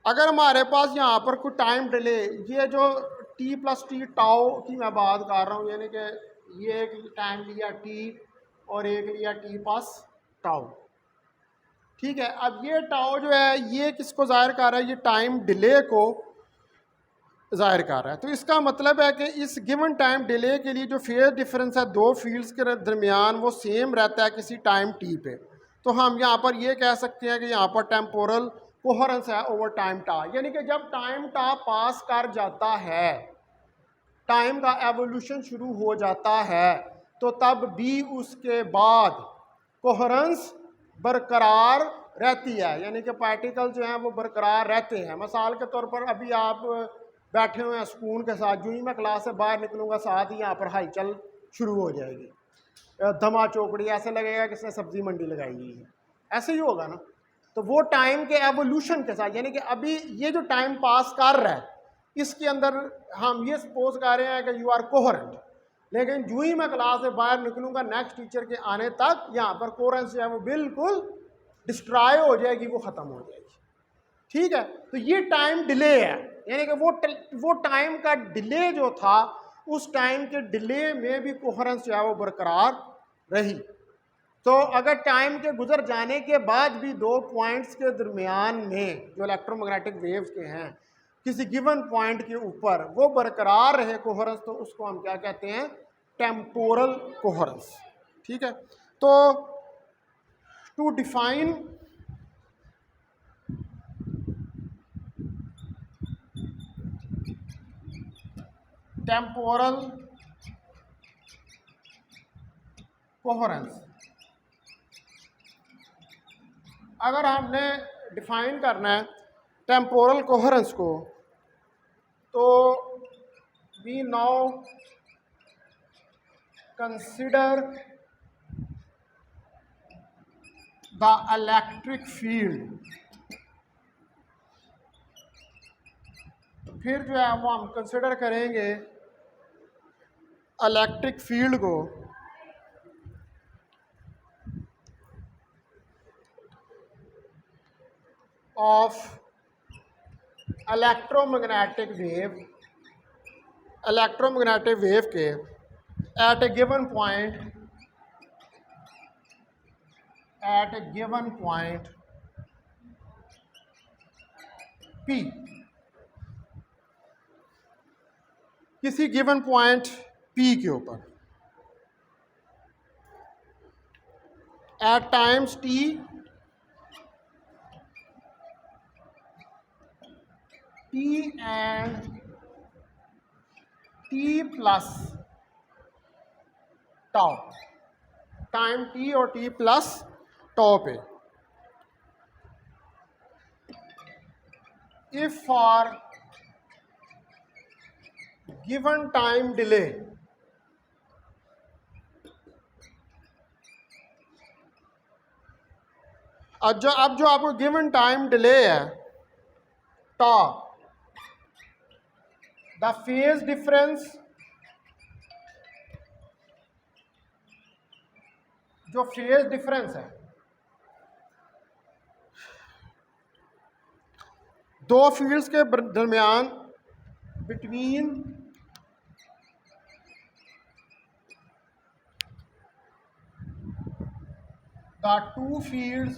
अगर हमारे पास यहाँ पर कोई टाइम डिले, ये जो टी प्लस टी टाओ की मैं बात कर रहा हूँ, यानी कि ये एक टाइम लिया टी और एक लिया टी प्लस टाओ, ठीक है। अब ये टाओ जो है ये किसको ज़ाहिर कर रहा है, ये टाइम डिले को ज़ाहिर कर रहा है। तो इसका मतलब है कि इस गिवन टाइम डिले के लिए जो फेज डिफरेंस है दो फील्ड्स के दरमियान वो सेम रहता है किसी टाइम टी पे। तो हम यहाँ पर ये कह सकते हैं कि यहाँ पर टेम्पोरल कोहेरेंस है ओवर टाइम टा, यानी कि जब टाइम टा पास कर जाता है, टाइम का एवोल्यूशन शुरू हो जाता है, तो तब भी उसके बाद कोहेरेंस बरकरार रहती है, यानी कि पार्टिकल जो हैं वो बरकरार रहते हैं। मिसाल के तौर पर अभी आप बैठे हुए हैं सुकून के साथ, जो ही मैं क्लास से बाहर निकलूंगा साथ ही यहाँ पर हलचल शुरू हो जाएगी, धमा चौकड़ी, ऐसे लगेगा किसने सब्जी मंडी लगाई हुई है, ऐसे ही होगा ना। तो वो टाइम के एवोल्यूशन के साथ, यानी कि अभी ये जो टाइम पास कर रहा है इसके अंदर हम ये सपोज कर रहे हैं कि यू आर कोहेरेंट, लेकिन जो ही मैं क्लास से बाहर निकलूंगा नेक्स्ट टीचर के आने तक यहाँ पर कोहेरेंस जो है वो बिल्कुल डिस्ट्रॉय हो जाएगी, वो ख़त्म हो जाएगी, ठीक है। तो ये टाइम डिले है, यानी कि वो टाइम का डिले जो था, उस टाइम के डिले में भी कोहेरेंस जो है वो बरकरार रही। तो अगर टाइम के गुजर जाने के बाद भी दो पॉइंट्स के दरमियान में जो इलेक्ट्रोमैग्नेटिक वेव्स के हैं किसी गिवन पॉइंट के ऊपर वो बरकरार रहे कोहेरेंस, तो उसको हम क्या कहते हैं, टेम्पोरल कोहेरेंस, ठीक है। तो टू डिफाइन टेम्पोरल कोहेरेंस, अगर हमने डिफाइन करना है टेम्पोरल कोहेरेंस को, तो we now consider the electric field, फिर जो है वो हम कंसिडर करेंगे इलेक्ट्रिक फील्ड को ऑफ इलेक्ट्रोमैग्नेटिक वेव के at a given point P, किसी गिवन पॉइंट P के ऊपर at times T and T plus tau, time T और T प्लस टाउ पे, if for given time delay, अब जो आपको गिवन टाइम डिले है टा, द फेज डिफरेंस, जो फेज डिफरेंस है दो फील्ड्स के दरमियान, between the two fields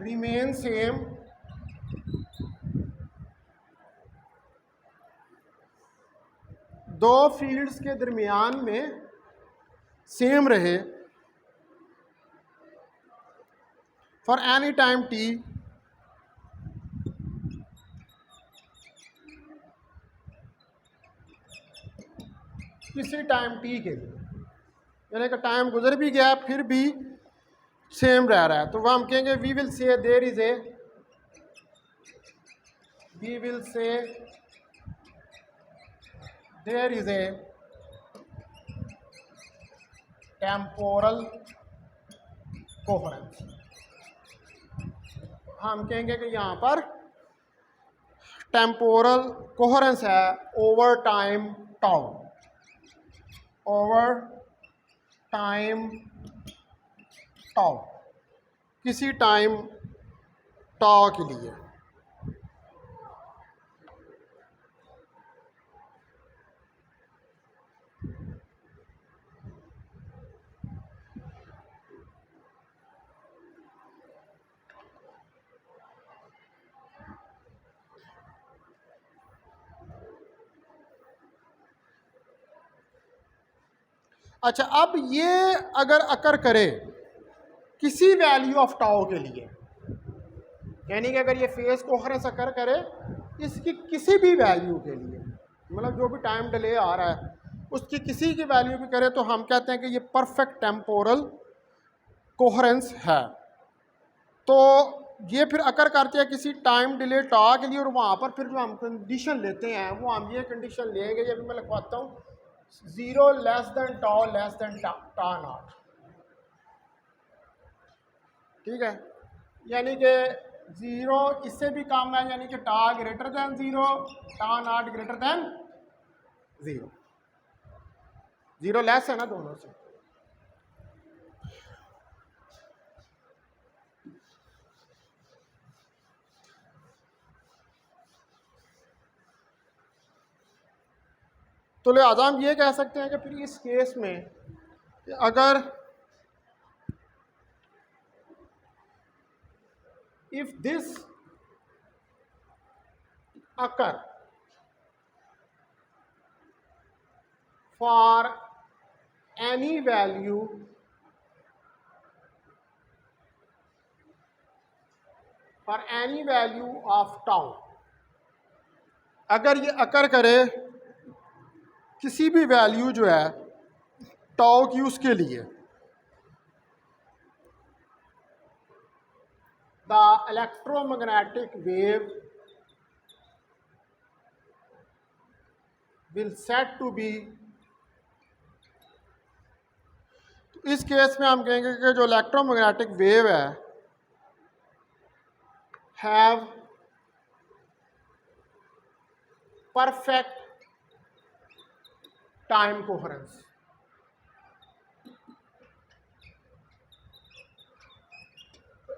remain same दो फील्ड्स के दरमियान में सेम रहे फॉर एनी टाइम टी किसी टाइम टी के लिए, यानी कि टाइम गुजर भी गया फिर भी सेम रह रहा है, तो वह हम कहेंगे we will say there is a temporal coherence. हम कहेंगे कि यहाँ पर टेम्पोरल कोहेरेंस है over time tau, over time tau, किसी टाइम टाउ के लिए। अच्छा, अब ये अगर अकर करे किसी वैल्यू ऑफ टाउ के लिए, यानी कि अगर ये फेस कोहेरेंस अकर करे इसकी किसी भी वैल्यू के लिए, मतलब जो भी टाइम डिले आ रहा है उसकी किसी की वैल्यू भी करे, तो हम कहते हैं कि ये परफेक्ट टेम्पोरल कोहेरेंस है। तो ये फिर अकर करते हैं किसी टाइम डिले टा के लिए, और वहाँ पर फिर जो हम कंडीशन लेते हैं वो हम ये कंडीशन लेंगे, ये भी मैं लिखवाता हूँ, 0 less than tau less than टा नॉट, ठीक है। यानी कि 0 इससे भी कम है, यानी कि टा ग्रेटर देन 0, टा नॉट ग्रेटर देन 0, 0 लेस है ना दोनों से। तो लिहाजा हम ये कह सकते हैं कि फिर इस केस में कि अगर if this occur for any value of tau, अगर ये अकर करे किसी भी वैल्यू जो है टाउ की उसके लिए, the electromagnetic wave will set to be, तो इस केस में हम कहेंगे कि जो इलेक्ट्रोमैग्नेटिक वेव है हैव परफेक्ट टाइम कोहेरेंस।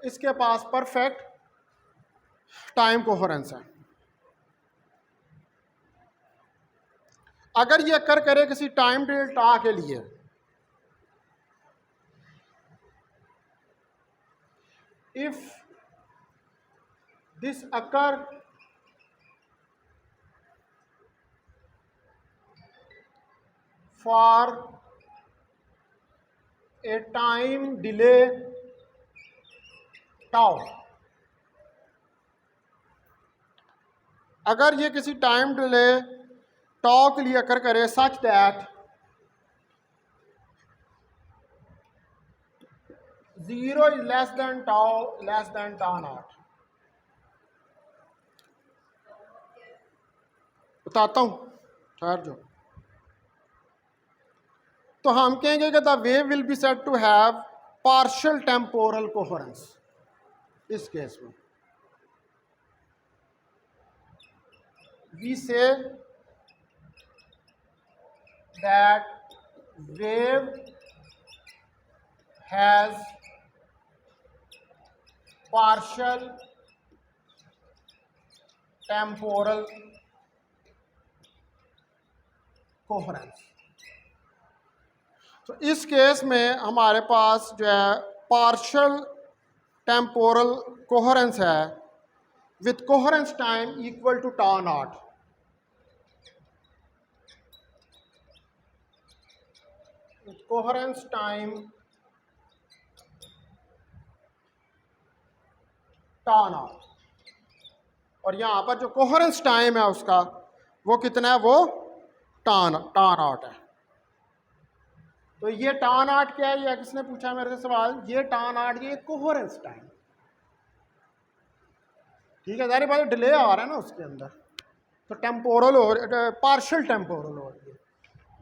इसके पास परफेक्ट टाइम कोहेरेंस है। अगर ये अकर करे किसी टाइम डिले टा के लिए, if this occur for a time delay tau, अगर ये किसी टाइम डिले टाउ के लिए अकर करे such that 0 is less than tau less than tau naught, बताता हूं ठहर जो। तो हम कहेंगे कि the wave will be said to have partial temporal coherence. इस केस में we say that wave has partial temporal coherence. तो इस केस में हमारे पास जो है पार्शियल टेम्पोरल कोहेरेंस है with coherence time equal to tau not, with coherence time tau not, और यहाँ पर जो कोहेरेंस टाइम है उसका वो कितना है, वो tau नॉट है। तो ये tau नॉट क्या है, या किसने पूछा मेरे से सवाल, ये tau नॉट ये कोहेरेंस टाइम, ठीक है। जाहिर बात डिले आ रहा है ना उसके अंदर, तो टेम्पोरल हो पार्शियल टेम्पोरल हो रही है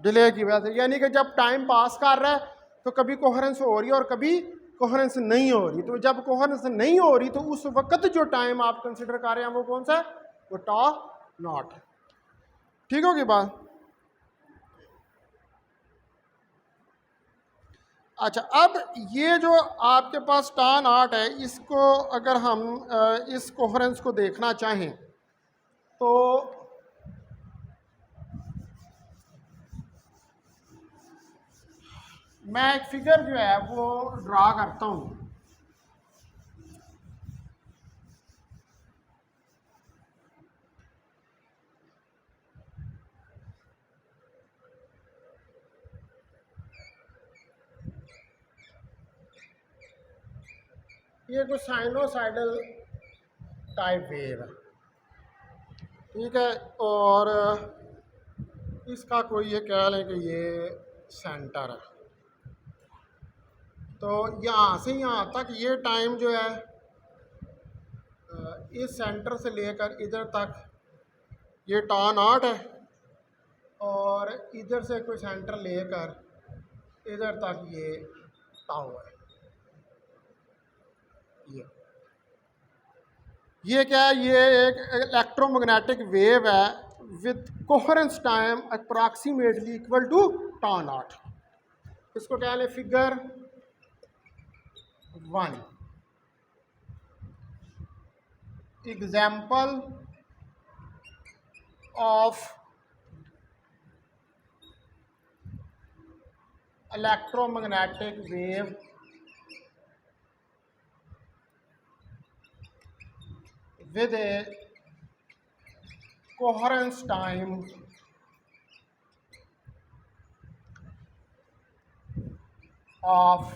डिले की वजह से, यानी कि जब टाइम पास कर रहा है तो कभी कोहेरेंस हो रही है और कभी कोहेरेंस नहीं हो रही। तो जब कोहेरेंस नहीं हो रही तो उस वक्त जो टाइम आप कंसिडर कर रहे हैं वो कौन सा है, वो tau नॉट है। ठीक होगी बात। अच्छा, अब ये जो आपके पास tau नॉट है, इसको अगर हम इस कोहेरेंस को देखना चाहें तो मैं एक फिगर जो है वो ड्रा करता हूँ। ये कोई साइनोसाइडल टाइप वेव है, ठीक है, और इसका कोई ये कह लें कि ये सेंटर है। तो यहाँ से यहाँ तक ये टाइम जो है इस सेंटर से लेकर इधर तक ये tau नॉट है, और इधर से कोई सेंटर लेकर इधर तक ये टाउ है। ये क्या है, ये एक इलेक्ट्रोमैग्नेटिक वेव है with coherence time approximately equal to tau not. इसको क्या लें, figure 1, example of electromagnetic wave with a coherence time of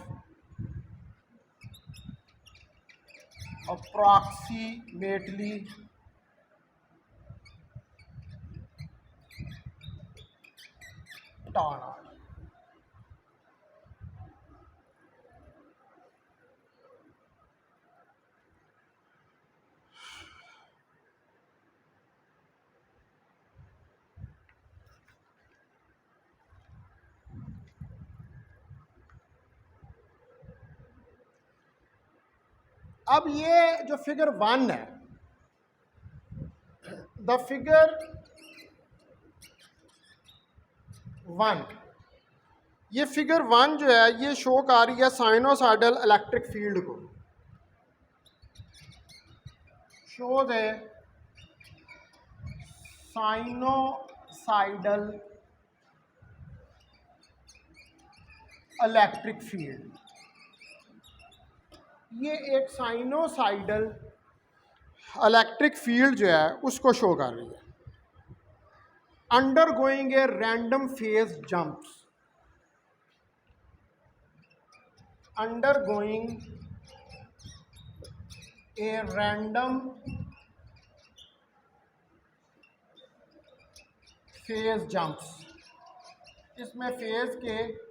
approximately tau not. अब ये जो फिगर 1 है, द फिगर 1, ये फिगर 1 जो है ये शो कर रही है साइनोसाइडल इलेक्ट्रिक फील्ड को, शो दे साइनोसाइडल इलेक्ट्रिक फील्ड। ये एक साइनोसाइडल इलेक्ट्रिक फील्ड जो है उसको शो कर रही है, undergoing a random phase jumps, undergoing a random phase jumps. इसमें फेज के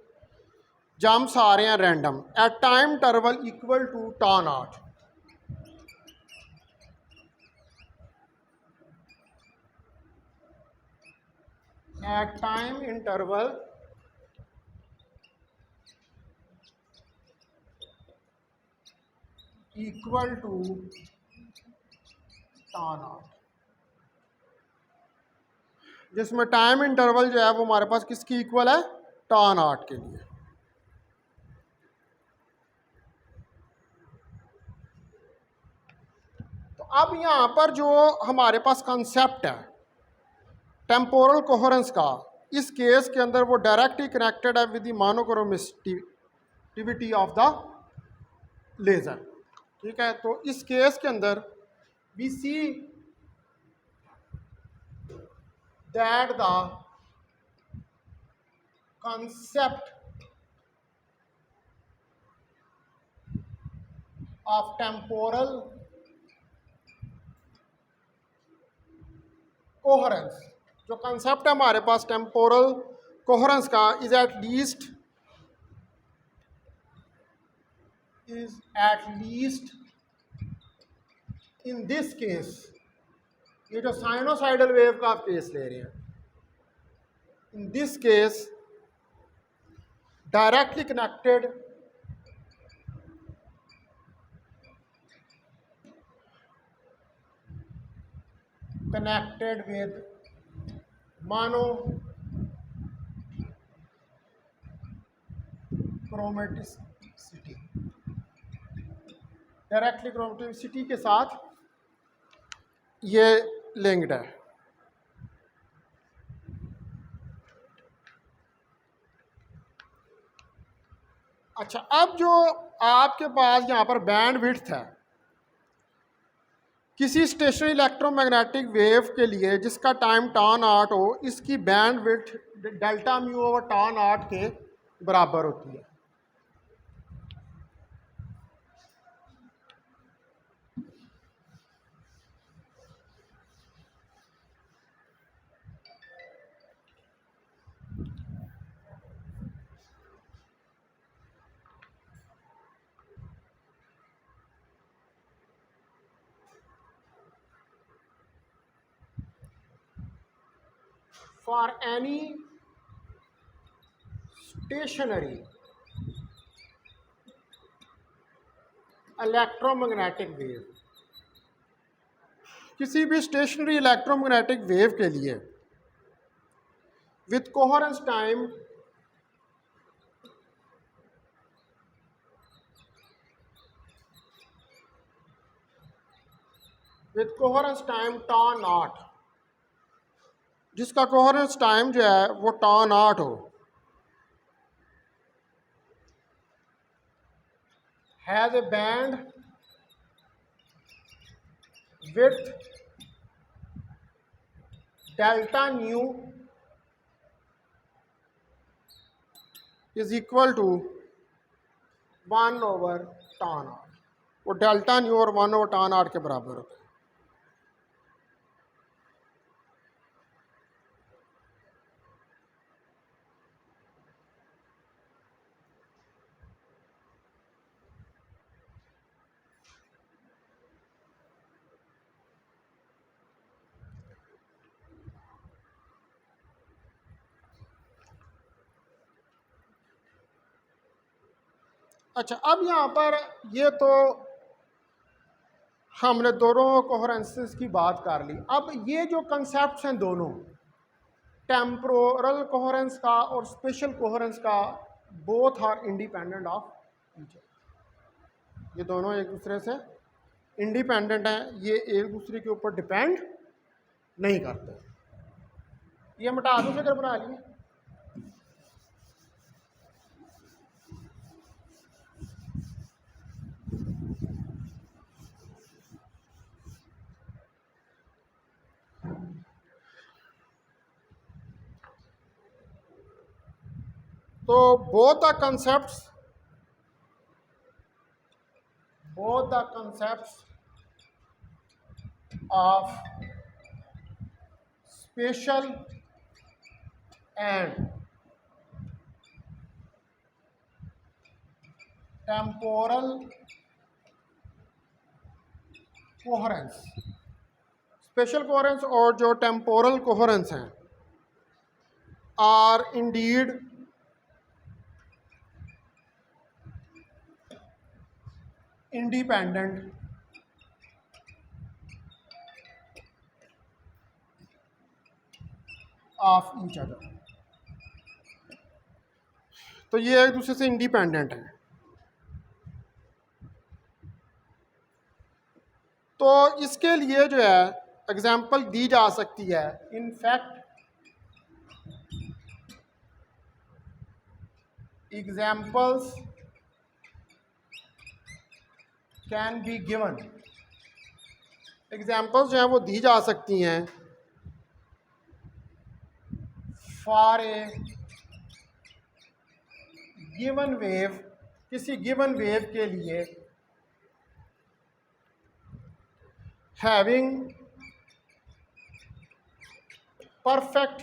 जंप्स आ रहे हैं random at time interval equal to tau not. At time interval equal to tau not, जिसमें टाइम इंटरवल जो है वो हमारे पास किसकी इक्वल है, tau नॉट के लिए। तो अब यहाँ पर जो हमारे पास कंसेप्ट है टेम्पोरल कोहेरेंस का, इस केस के अंदर वो डायरेक्टली कनेक्टेड है with the monochromaticity of the laser. ठीक है, तो इस केस के अंदर we see that the concept of temporal coherence, जो कंसेप्ट है हमारे पास टेम्पोरल कोहरेंस का, is at least in this case, ये जो साइनोसाइडल वेव का आप केस ले रहे हैं, in this case directly connected with monochromaticity, directly chromaticity के साथ ये लिंक्ड है। अच्छा, अब जो आपके पास यहाँ पर बैंड विड्थ है किसी स्टेशनरी इलेक्ट्रोमैग्नेटिक वेव के लिए जिसका टाइम टॉन नॉट हो, इसकी band width delta mu over tau not के बराबर होती है। For any stationary electromagnetic wave, किसी भी स्टेशनरी इलेक्ट्रोमैग्नेटिक वेव के लिए with coherence time tau not, जिसका कोहेरेंस टाइम जो है वो टॉन नॉट हो, has a band width delta nu is equal to 1 over tau not, वो डेल्टा न्यू और 1 ओवर टॉन नॉट के बराबर होता है। अच्छा, अब यहाँ पर ये तो हमने दोनों कोहेरेंसेस की बात कर ली। अब ये जो कंसेप्ट्स हैं दोनों, टेम्पोरल कोहेरेंस का और स्पेशल कोहेरेंस का, both are independent of each other. ये दोनों एक दूसरे से इंडिपेंडेंट हैं, ये एक दूसरे के ऊपर डिपेंड नहीं करते। ये मिटा दो फिगर बना लिए। तो both the concepts of spatial and temporal coherence, spatial coherence और जो टेम्पोरल कोहेरेंस हैं, are indeed independent of each other. तो ये एक दूसरे से इंडिपेंडेंट है। तो इसके लिए जो है एग्जाम्पल दी जा सकती है। In fact examples can be given, examples जो हैं वो दी जा सकती हैं। फॉर ए गिवन वेव, किसी गिवन वेव के लिए, हैविंग परफेक्ट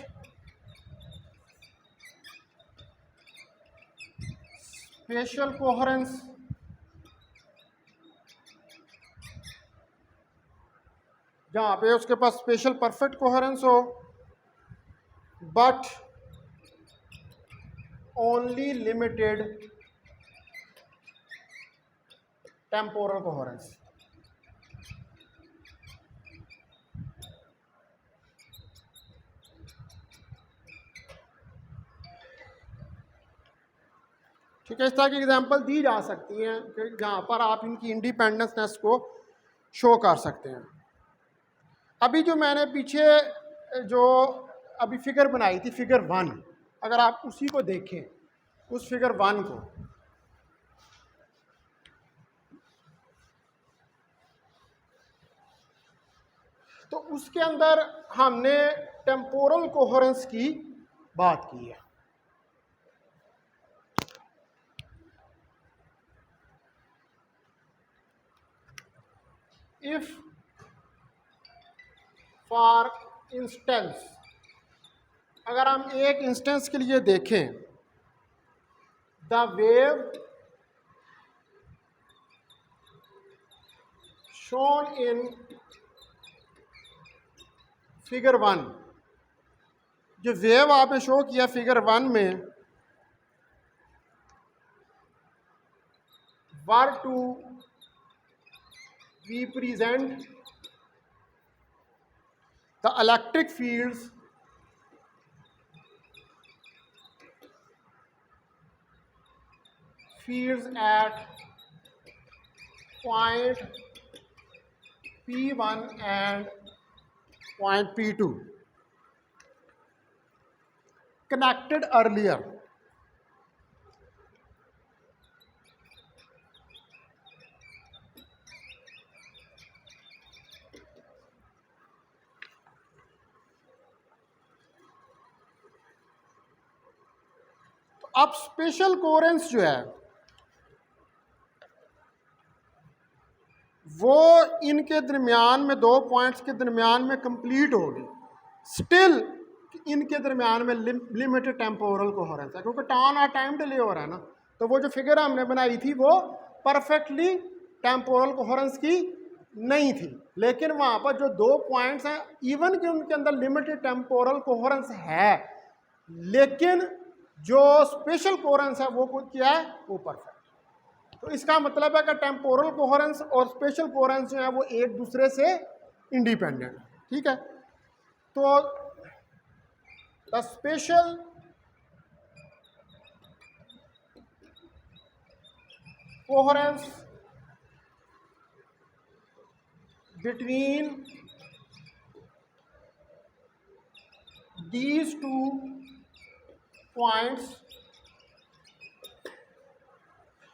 स्पेशल कोहेरेंस, जहाँ पे उसके पास स्पेशल परफेक्ट कोहेरेंस हो, but only limited temporal coherence. ठीक है, इस तरह की एग्जांपल दी जा सकती हैं कि जहाँ पर आप इनकी इंडिपेंडेंसनेस को शो कर सकते हैं। अभी जो मैंने पीछे जो अभी फिगर बनाई थी, फिगर 1, अगर आप उसी को देखें, उस फिगर 1 को, तो उसके अंदर हमने टेम्पोरल कोहेरेंस की बात की है। इफ फॉर इंस्टेंस, अगर हम एक इंस्टेंस के लिए देखें, the wave shown in figure 1, जो वेव आपने शो किया फिगर 1 में, वर to represent the electric fields at point P1 and point P2 connected earlier. अब स्पेशल कोहेरेंस जो है वो इनके दरमियान में, दो पॉइंट्स के दरमियान में कंप्लीट होगी, स्टिल इनके दरमियान में लिमिटेड टेम्पोरल कोहेरेंस है, क्योंकि टाइम डिले हो रहा है ना। तो वो जो फिगर हमने बनाई थी वो परफेक्टली टेम्पोरल कोहेरेंस की नहीं थी, लेकिन वहाँ पर जो दो पॉइंट्स हैं, इवन कि उनके अंदर लिमिटेड टेम्पोरल कोहेरेंस है, लेकिन जो स्पेशल कोहेरेंस है वो क्या है, वो परफेक्ट। तो इसका मतलब है कि टेम्पोरल कोहेरेंस और स्पेशल कोहेरेंस जो है वो एक दूसरे से इंडिपेंडेंट है। ठीक है, तो the special coherence between these two points,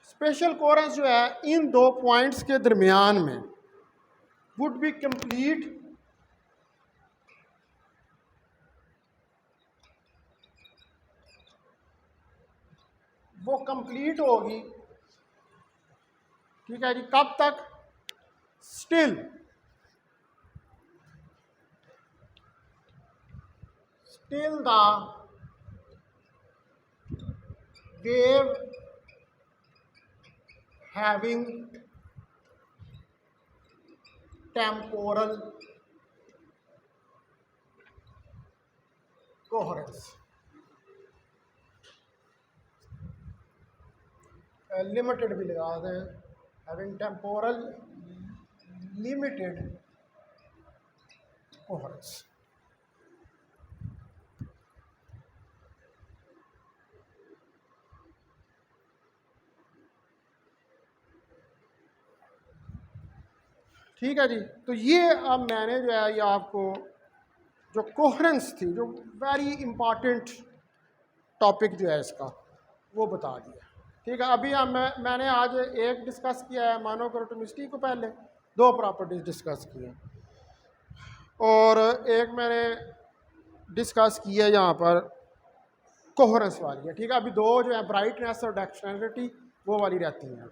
special coherence जो है इन दो पॉइंट्स के दरमियान में वुड बी कंप्लीट वो कंप्लीट होगी। ठीक है जी, कब तक? Still the wave having temporal coherence, limited भी लगा दें, having temporal limited coherence। ठीक है जी, तो ये अब मैंने जो है ये आपको जो कोहेरेंस थी, जो वेरी इंपॉर्टेंट टॉपिक जो है इसका, वो बता दिया। ठीक है, अभी मैंने आज एक डिस्कस किया है मोनोक्रोटोमिसिटी को, पहले 2 प्रॉपर्टीज डिस्कस की हैं, और एक मैंने डिस्कस की है यहाँ पर कोहेरेंस वाली है। ठीक है, अभी 2 जो है ब्राइटनेस और डेक्सट्रेंसिटी वो वाली रहती हैं।